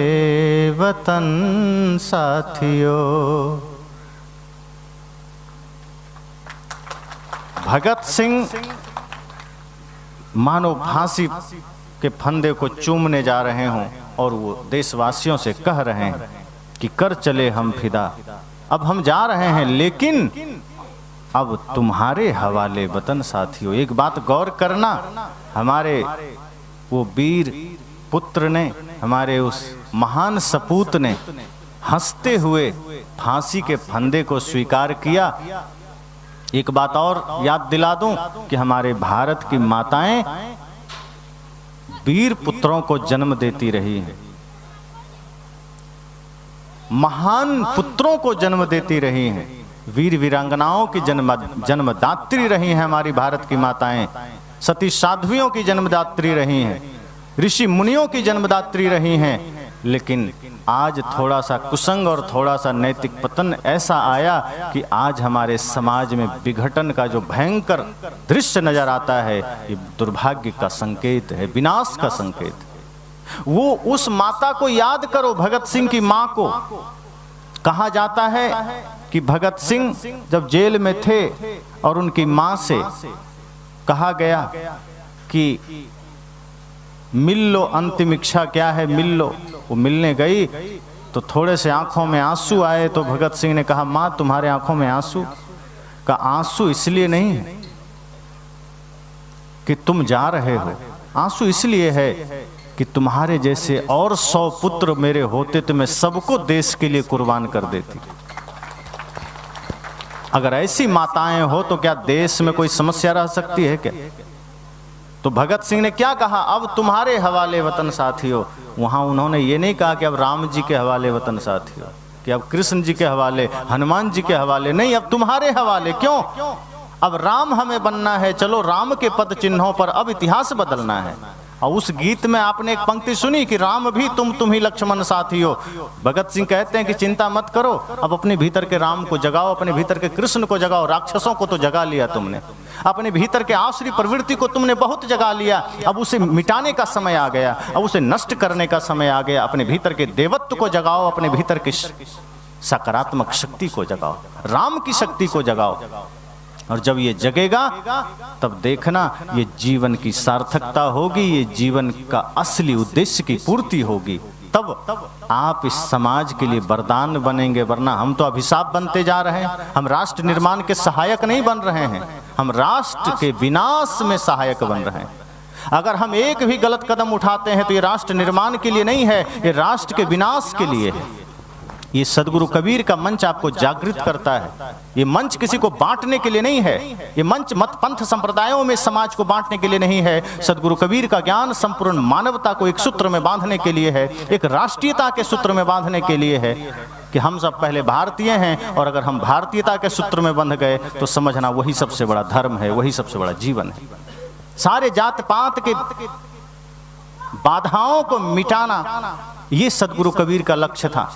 वतन साथियों। भगत सिंह मानो फांसी के फंदे को चूमने जा रहे हों और वो देशवासियों से कह रहे हैं कि कर चले हम फिदा, अब हम जा रहे हैं, लेकिन अब तुम्हारे हवाले वतन साथियों। एक बात गौर करना, हमारे वो वीर पुत्र ने, हमारे उस महान सपूत ने हंसते हुए फांसी के फंदे को स्वीकार किया। एक बात और याद दिला दूं कि हमारे भारत की माताएं वीर पुत्रों को जन्म देती रही हैं, महान पुत्रों को जन्म देती रही हैं, वीर वीरांगनाओं की जन्मदात्री रही हैं हमारी भारत की माताएं, सती साध्वियों की जन्मदात्री रही हैं, ऋषि मुनियों की जन्मदात्री रही हैं। लेकिन आज थोड़ा सा कुसंग और थोड़ा सा नैतिक पतन ऐसा आया कि आज हमारे समाज में विघटन का जो भयंकर दृश्य नजर आता है, ये दुर्भाग्य का संकेत है, विनाश का संकेत है। वो उस माता को याद करो, भगत सिंह की मां को। कहा जाता है कि भगत सिंह जब जेल में थे और उनकी मां से कहा गया कि मिल लो, अंतिम इच्छा क्या है, मिल लो। वो मिलने गई तो थोड़े से आंखों में आंसू आए, तो भगत सिंह ने कहा, मां तुम्हारे आंखों में आंसू? का आंसू इसलिए नहीं है कि तुम जा रहे हो, आंसू इसलिए है कि तुम्हारे जैसे और 100 पुत्र मेरे होते तो मैं सबको देश के लिए कुर्बान कर देती। अगर ऐसी माताएं हो तो क्या देश में कोई समस्या रह सकती है क्या? तो भगत सिंह ने क्या कहा, अब तुम्हारे हवाले वतन साथियों। वहां उन्होंने ये नहीं कहा कि अब राम जी के हवाले वतन साथियों, कि अब कृष्ण जी के हवाले, हनुमान जी के हवाले, नहीं, अब तुम्हारे हवाले। क्यों? अब राम हमें बनना है, चलो राम के पद चिन्हों पर अब इतिहास बदलना है। और उस गीत में आपने एक पंक्ति सुनी कि राम भी तुम ही लक्ष्मण साथियों। भगत सिंह कहते हैं कि चिंता मत करो, अब अपने भीतर के राम को जगाओ, अपने भीतर के कृष्ण को जगाओ। राक्षसों को तो जगा लिया तुमने, अपने भीतर के आसुरी प्रवृत्ति को तुमने बहुत जगा लिया, अब उसे मिटाने का समय आ गया, अब उसे नष्ट करने का समय आ गया। अपने भीतर के देवत्व को जगाओ, अपने भीतर की सकारात्मक शक्ति को जगाओ, राम की शक्ति को जगाओ। और जब ये जगेगा तब देखना ये जीवन की सार्थकता होगी, ये जीवन का असली उद्देश्य की पूर्ति होगी। तब आप इस समाज के लिए वरदान बनेंगे, वरना हम तो अभिशाप बनते जा रहे हैं। हम राष्ट्र निर्माण के सहायक नहीं बन रहे हैं, हम राष्ट्र के विनाश में सहायक बन रहे हैं। अगर हम एक भी गलत कदम उठाते हैं तो ये राष्ट्र निर्माण के लिए नहीं है, ये राष्ट्र के विनाश के लिए है। ये सदगुरु कबीर का मंच आपको जागृत करता है। ये मंच किसी को बांटने के लिए नहीं है, ये मंच मत पंथ संप्रदायों में समाज को बांटने के लिए नहीं है। सदगुरु कबीर का ज्ञान संपूर्ण मानवता को एक सूत्र में बांधने के लिए है, एक राष्ट्रीयता के सूत्र में बांधने के लिए है कि हम सब पहले भारतीय हैं, और अगर हम भारतीयता के सूत्र में बंध गए तो समझना वही सबसे बड़ा धर्म है, वही सबसे बड़ा जीवन है। सारे जात पात के बाधाओं को मिटाना ये सदगुरु कबीर का लक्ष्य था।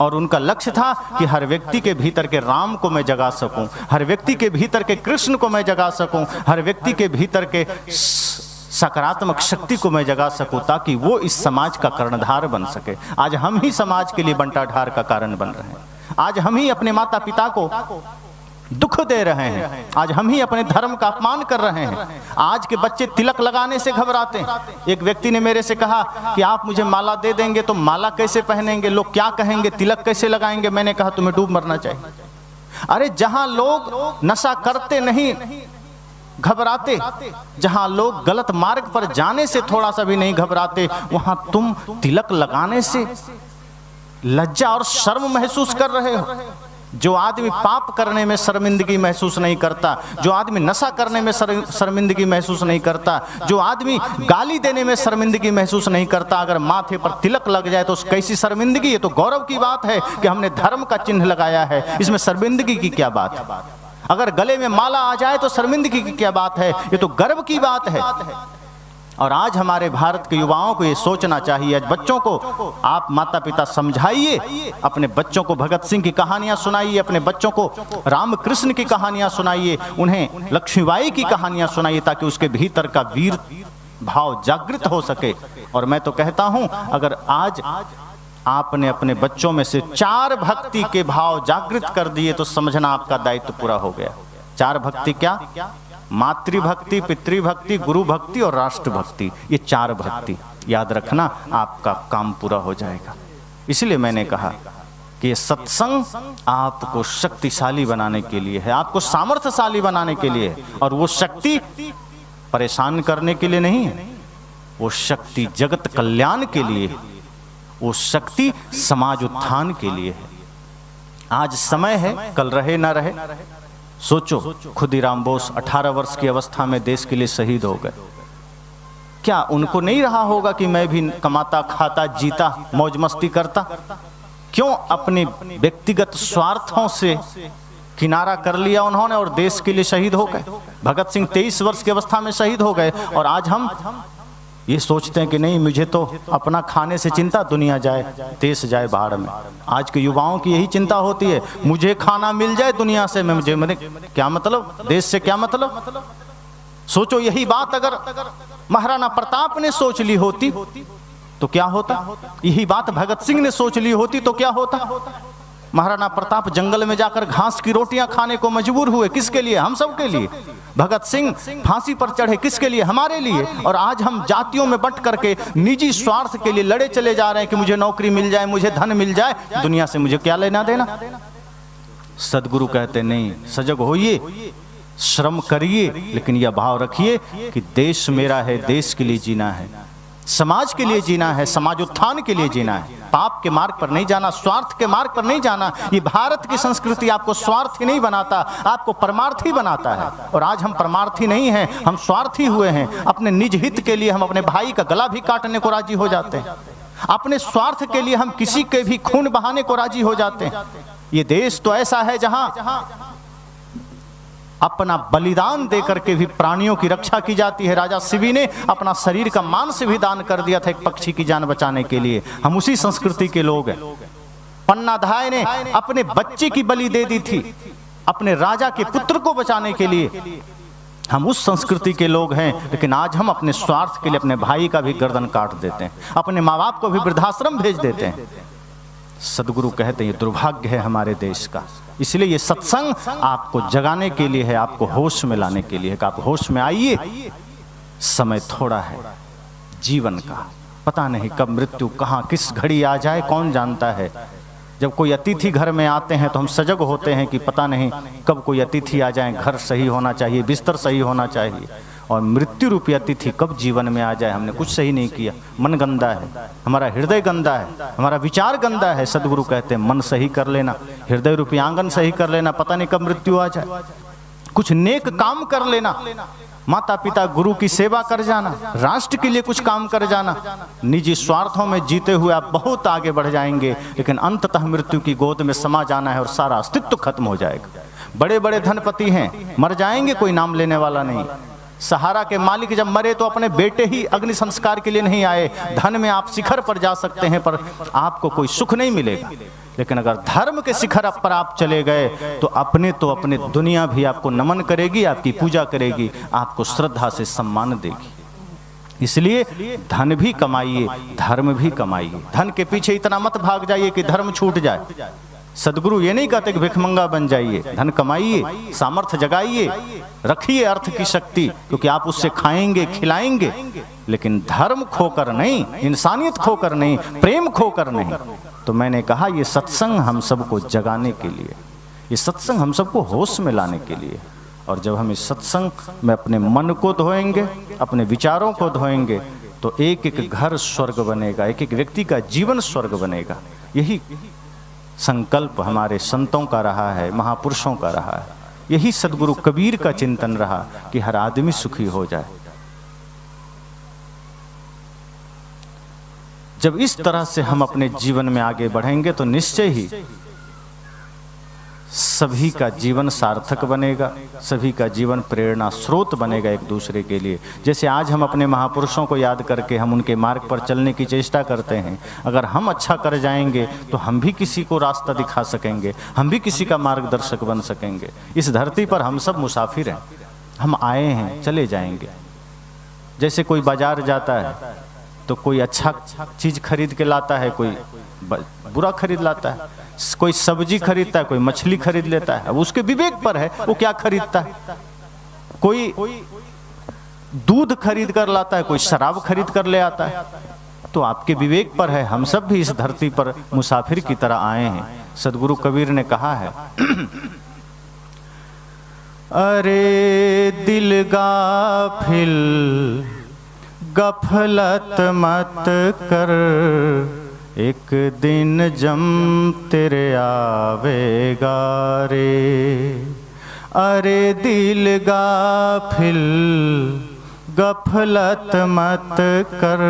और उनका लक्ष्य था कि हर व्यक्ति के भीतर के राम को मैं जगा सकूं, हर व्यक्ति के भीतर के कृष्ण को मैं जगा सकूं, हर व्यक्ति के भीतर के सकारात्मक शक्ति को मैं जगा सकूं, ताकि वो इस समाज का कर्णधार बन सके। आज हम ही समाज के लिए बंटाढार का कारण बन रहे हैं, आज हम ही अपने माता पिता को दुख दे रहे हैं, आज हम ही अपने धर्म का अपमान कर रहे हैं। आज के बच्चे तिलक लगाने से घबराते हैं। एक व्यक्ति ने मेरे से कहा कि आप मुझे माला दे देंगे तो माला कैसे पहनेंगे, लोग क्या कहेंगे, तिलक कैसे लगाएंगे। मैंने कहा तुम्हें डूब मरना चाहिए। अरे जहां लोग नशा करते नहीं घबराते, जहां लोग गलत मार्ग पर जाने से थोड़ा सा भी नहीं घबराते, वहां तुम तिलक लगाने से लज्जा और शर्म महसूस कर रहे हो। जो आदमी पाप करने में शर्मिंदगी महसूस नहीं करता, जो आदमी नशा करने में शर्मिंदगी महसूस नहीं करता, जो आदमी गाली देने में शर्मिंदगी महसूस नहीं करता, अगर माथे पर तिलक लग जाए तो कैसी शर्मिंदगी। ये तो गौरव की बात है कि हमने धर्म का चिन्ह लगाया है, इसमें शर्मिंदगी की क्या बात है। अगर गले में माला आ जाए तो शर्मिंदगी की क्या बात है, ये तो गर्व की बात है। और आज हमारे भारत के युवाओं को ये सोचना चाहिए। आज बच्चों को आप माता पिता समझाइए, अपने बच्चों को भगत सिंह की कहानियां सुनाइए, अपने बच्चों को रामकृष्ण की कहानियां सुनाइए, उन्हें लक्ष्मीबाई की कहानियां सुनाइए, ताकि उसके भीतर का वीर भाव जागृत हो सके। और मैं तो कहता हूं, अगर आज आपने अपने बच्चों में से 4 भक्ति के भाव जागृत कर दिए तो समझना आपका दायित्व पूरा हो गया। 4 भक्ति क्या? मातृभक्ति, पितृभक्ति, गुरु भक्ति और राष्ट्र भक्ति। ये 4 भक्ति याद रखना, आपका काम पूरा हो जाएगा। इसलिए मैंने कहा कि ये सत्संग आपको शक्तिशाली बनाने के लिए है, आपको सामर्थ्यशाली बनाने के लिए है। और वो शक्ति परेशान करने के लिए नहीं है, वो शक्ति जगत कल्याण के लिए है, वो शक्ति समाज उत्थान के लिए है। आज समय है, कल रहे ना रहे। सोचो, खुदीराम बोस 18 वर्ष की अवस्था में देश के लिए शहीद हो गए। क्या उनको नहीं रहा होगा कि मैं भी कमाता, खाता, जीता, मौज मस्ती करता? क्यों अपने व्यक्तिगत स्वार्थों से किनारा कर लिया उन्होंने और देश के लिए शहीद हो गए? भगत सिंह 23 वर्ष की अवस्था में शहीद हो गए, और आज हम ये सोचते हैं कि नहीं, मुझे तो अपना खाने से चिंता, दुनिया जाए, देश जाए बाहर में। आज के युवाओं की यही चिंता होती है, मुझे खाना मिल जाए दुनिया से, मुझे क्या मतलब, देश से क्या मतलब। सोचो, यही बात अगर महाराणा प्रताप ने सोच ली होती तो क्या होता? यही बात भगत सिंह ने सोच ली होती तो क्या होता? महाराणा प्रताप जंगल में जाकर घास की रोटियां खाने को मजबूर हुए, किसके लिए? हम सब के लिए। भगत सिंह फांसी पर चढ़े, किसके लिए? हमारे लिए। और आज हम जातियों में बंट करके निजी स्वार्थ के लिए लड़े चले जा रहे हैं कि मुझे नौकरी मिल जाए, मुझे धन मिल जाए, दुनिया से मुझे क्या लेना देना। सदगुरु कहते नहीं, सजग होइए, श्रम करिए, लेकिन यह भाव रखिए कि देश मेरा है, देश के लिए जीना है, समाज के लिए जीना है, समाज उत्थान के लिए जीना है। पाप के मार्ग पर नहीं जाना, स्वार्थ के मार्ग पर नहीं जाना। ये भारत की संस्कृति आपको स्वार्थी नहीं बनाता, आपको परमार्थी बनाता है। और आज हम परमार्थी नहीं हैं, हम स्वार्थी हुए हैं। अपने निज हित के लिए हम अपने भाई का गला भी काटने को राजी हो जाते हैं, अपने स्वार्थ के लिए हम किसी के भी खून बहाने को राजी हो जाते हैं। ये देश तो ऐसा है जहां अपना बलिदान देकर के भी प्राणियों की रक्षा की जाती है। राजा शिवी ने अपना शरीर का मांस भी दान कर दिया था एक पक्षी की जान बचाने के लिए। हम उसी संस्कृति के लोग हैं। पन्नाधाय ने अपने बच्चे की बलि दे दी थी अपने राजा के पुत्र को बचाने के लिए। हम उस संस्कृति के लोग हैं, लेकिन आज हम अपने स्वार्थ के लिए अपने भाई का भी गर्दन काट देते हैं, अपने माँ बाप को भी वृद्धाश्रम भेज देते हैं। सदगुरु कहते हैं ये दुर्भाग्य है हमारे देश का। इसलिए ये सत्संग आपको जगाने के लिए है, आपको होश में लाने के लिए है कि आप होश में आइए। समय थोड़ा है जीवन का, पता नहीं कब मृत्यु कहाँ किस घड़ी आ जाए, कौन जानता है। जब कोई अतिथि घर में आते हैं तो हम सजग होते हैं कि पता नहीं कब कोई अतिथि आ जाए, घर सही होना चाहिए, बिस्तर सही होना चाहिए। और मृत्यु रूपी अतिथि कब जीवन में आ जाए, हमने कुछ सही नहीं किया, मन गंदा है, हमारा हृदय गंदा है, हमारा विचार गंदा है। सदगुरु कहते हैं मन सही कर लेना, हृदय रूपी आंगन सही कर लेना, पता नहीं कब मृत्यु आ जाए। कुछ नेक काम कर लेना, माता पिता गुरु की सेवा कर जाना, राष्ट्र के लिए कुछ काम कर जाना। निजी स्वार्थों में जीते हुए आप बहुत आगे बढ़ जाएंगे, लेकिन अंततः मृत्यु की गोद में समा जाना है और सारा अस्तित्व खत्म हो जाएगा। बड़े बड़े धनपति हैं, मर जाएंगे, कोई नाम लेने वाला नहीं। सहारा के मालिक जब मरे तो अपने बेटे ही अग्नि संस्कार के लिए नहीं आए। धन में आप शिखर पर जा सकते हैं पर आपको कोई सुख नहीं मिलेगा, लेकिन अगर धर्म के शिखर पर आप चले गए तो अपने दुनिया भी आपको नमन करेगी, आपकी पूजा करेगी, आपको श्रद्धा से सम्मान देगी। इसलिए धन भी कमाइए, धर्म भी कमाइए। धन के पीछे इतना मत भाग जाइए कि धर्म छूट जाए। सदगुरु ये नहीं कहते कि भिखमंगा बन जाइए, धन कमाइए, सामर्थ्य जगाइए, रखिए अर्थ की शक्ति, क्योंकि आप उससे खाएंगे खिलाएंगे, लेकिन धर्म खोकर नहीं, इंसानियत खोकर नहीं, प्रेम खोकर नहीं। तो मैंने कहा ये सत्संग हम सबको जगाने के लिए, ये सत्संग हम सबको होश में लाने के लिए। और जब हम इस सत्संग में अपने मन को धोएंगे, अपने विचारों को धोएंगे, तो एक एक घर स्वर्ग बनेगा, एक एक व्यक्ति का जीवन स्वर्ग बनेगा। यही संकल्प हमारे संतों का रहा है, महापुरुषों का रहा है। यही सदगुरु कबीर का चिंतन रहा कि हर आदमी सुखी हो जाए। जब इस तरह से हम अपने जीवन में आगे बढ़ेंगे तो निश्चय ही सभी का जीवन सार्थक बनेगा, सभी का जीवन प्रेरणा स्रोत बनेगा एक दूसरे के लिए। जैसे आज हम अपने महापुरुषों को याद करके हम उनके मार्ग पर चलने की चेष्टा करते हैं। अगर हम अच्छा कर जाएंगे तो हम भी किसी को रास्ता दिखा सकेंगे, हम भी किसी का मार्गदर्शक बन सकेंगे। इस धरती पर हम सब मुसाफिर हैं, हम आए हैं, चले जाएंगे। जैसे कोई बाजार जाता है तो कोई अच्छा चीज खरीद के लाता है, कोई बुरा खरीद लाता है, कोई सब्जी खरीदता है, कोई मछली खरीद लेता है। अब उसके विवेक पर है वो क्या खरीदता है। कोई दूध खरीद कर लाता है, कोई शराब खरीद कर ले आता है। तो आपके विवेक पर है। हम सब भी इस धरती पर मुसाफिर की तरह आए हैं। सदगुरु कबीर ने कहा है अरे दिल गाफिल गफलत मत कर, एक दिन जम तेरे आवेगा रे। अरे दिल गाफिल गफलत मत कर,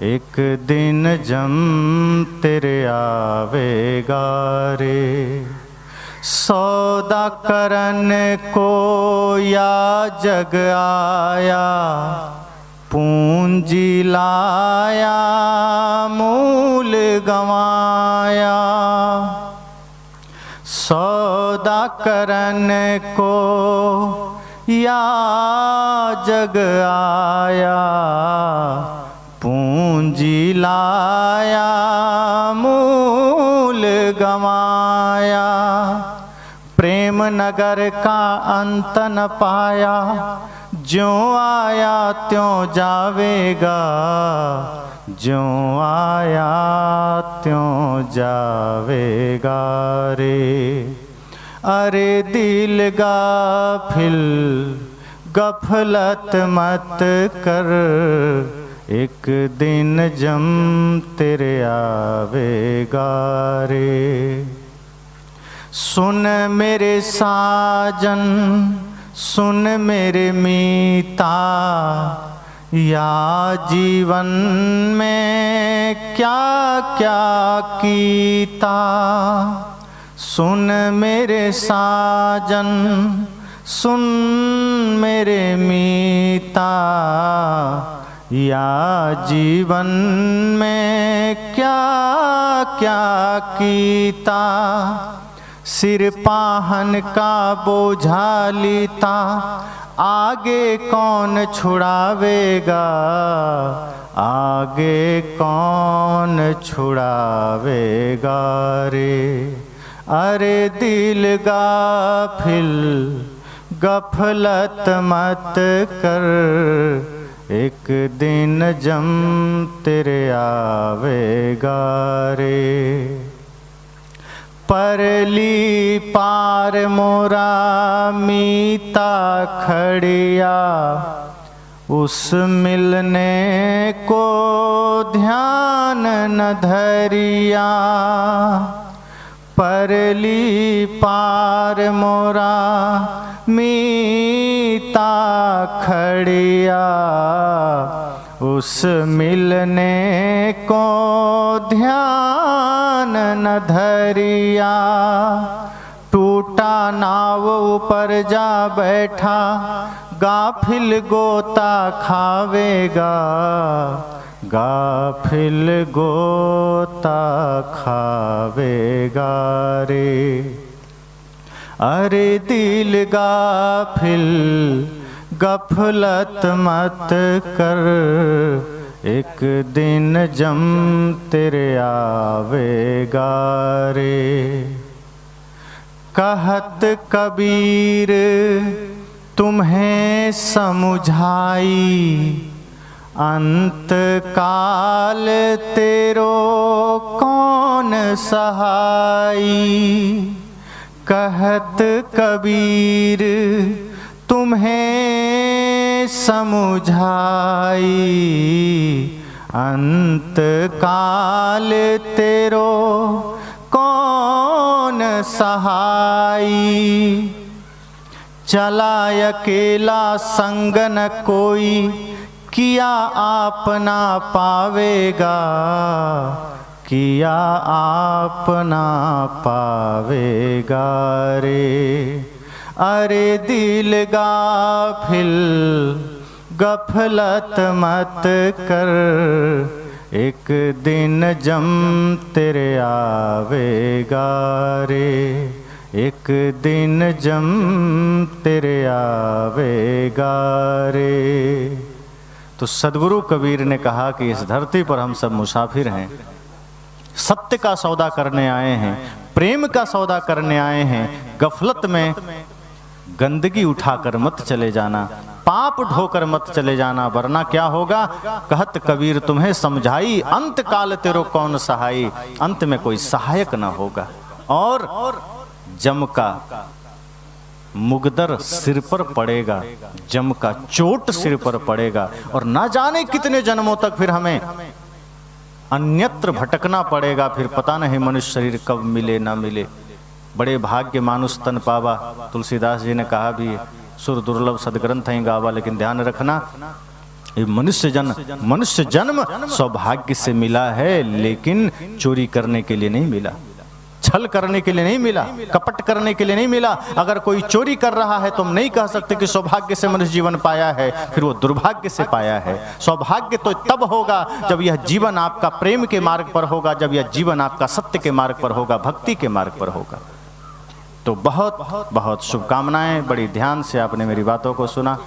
एक दिन जम तेरे आवेगा रे। सौदा करन को या जग आया, पूंजी लाया मूल गंवाया। सौदा करन को या जग आया, पूंजी लाया मूल गंवाया। प्रेम नगर का अंत न पाया, ज्यों आया त्यों जावेगा, ज्यों आया त्यों जावेगा रे। अरे दिल गाफिल गफलत मत कर, एक दिन जम तेरे आवेगा रे। सुन मेरे साजन सुन मेरे मीता, या जीवन में क्या क्या कीता। सुन मेरे साजन सुन मेरे मीता, या जीवन में क्या क्या कीता। सिर पाहन का बोझा लीता, आगे कौन छुड़ावेगा, आगे कौन छुड़ावेगा रे। अरे दिल गाफिल गफलत मत कर, एक दिन जम तेरे आवेगा रे। परली पार मोरा मीता खड़िया, उस मिलने को ध्यान न धरिया। परली पार मोरा मीता खड़िया, उस मिलने को ध्यान न धरिया। टूटा नाव ऊपर जा बैठा, गाफिल गोता खावेगा, गाफिल गोता खावेगा रे। अरे दिल गाफिल गफलत मत कर, एक दिन जम तेरे आवेगा रे। कहत कबीर तुम्हें समुझाई, अंत काल तेरो कौन सहाई। कहत कबीर तुम्हें समुझाई, अंत काल तेरो कौन सहाई। चला अकेला संग न कोई, किया आपना पावेगा, किया आपना पावेगा रे। अरे दिल गाफिल गफलत मत कर, एक दिन जम तेरे आवेगा रे। एक दिन जम तेरे आवेगा रे। तो सद्गुरु कबीर ने कहा कि इस धरती पर हम सब मुसाफिर हैं, सत्य का सौदा करने आए हैं, प्रेम का सौदा करने आए हैं। गफलत में गंदगी उठाकर मत चले जाना, पाप ढोकर मत चले जाना, वरना क्या होगा। कहत कबीर तुम्हें समझाई, अंत काल तेरो कौन सहाई। अंत में कोई सहायक न होगा और जम का मुगदर सिर पर पड़ेगा, जम का चोट सिर पर पड़ेगा और ना जाने कितने जन्मों तक फिर हमें अन्यत्र भटकना पड़ेगा। फिर पता नहीं मनुष्य शरीर कब मिले ना मिले। बड़े भाग्य मानुष तन पावा, तुलसीदास जी ने कहा भी, सुर दुर्लभ सदग्रंथ हैं गावा। लेकिन ध्यान रखना, ये मनुष्य जन्म सौभाग्य से मिला है, लेकिन चोरी करने के लिए नहीं मिला, छल करने के लिए नहीं मिला, कपट करने के लिए नहीं मिला। अगर कोई चोरी कर रहा है तो हम नहीं कह सकते कि सौभाग्य से मनुष्य जीवन पाया है, फिर वो दुर्भाग्य से पाया है। सौभाग्य तो तब होगा जब यह जीवन आपका प्रेम के मार्ग पर होगा, जब यह जीवन आपका सत्य के मार्ग पर होगा, भक्ति के मार्ग पर होगा। तो बहुत बहुत शुभकामनाएं। बड़ी ध्यान से आपने मेरी बातों को सुना।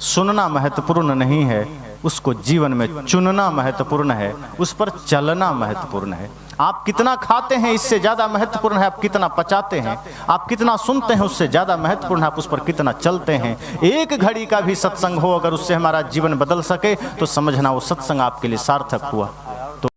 सुनना महत्वपूर्ण नहीं है, उसको जीवन में चुनना महत्वपूर्ण है, उस पर चलना महत्वपूर्ण है। आप कितना खाते हैं इससे ज्यादा महत्वपूर्ण है आप कितना पचाते हैं। आप कितना सुनते हैं उससे ज्यादा महत्वपूर्ण है आप उस पर कितना चलते हैं। एक घड़ी का भी सत्संग हो, अगर उससे हमारा जीवन बदल सके तो समझना वो सत्संग आपके लिए सार्थक हुआ।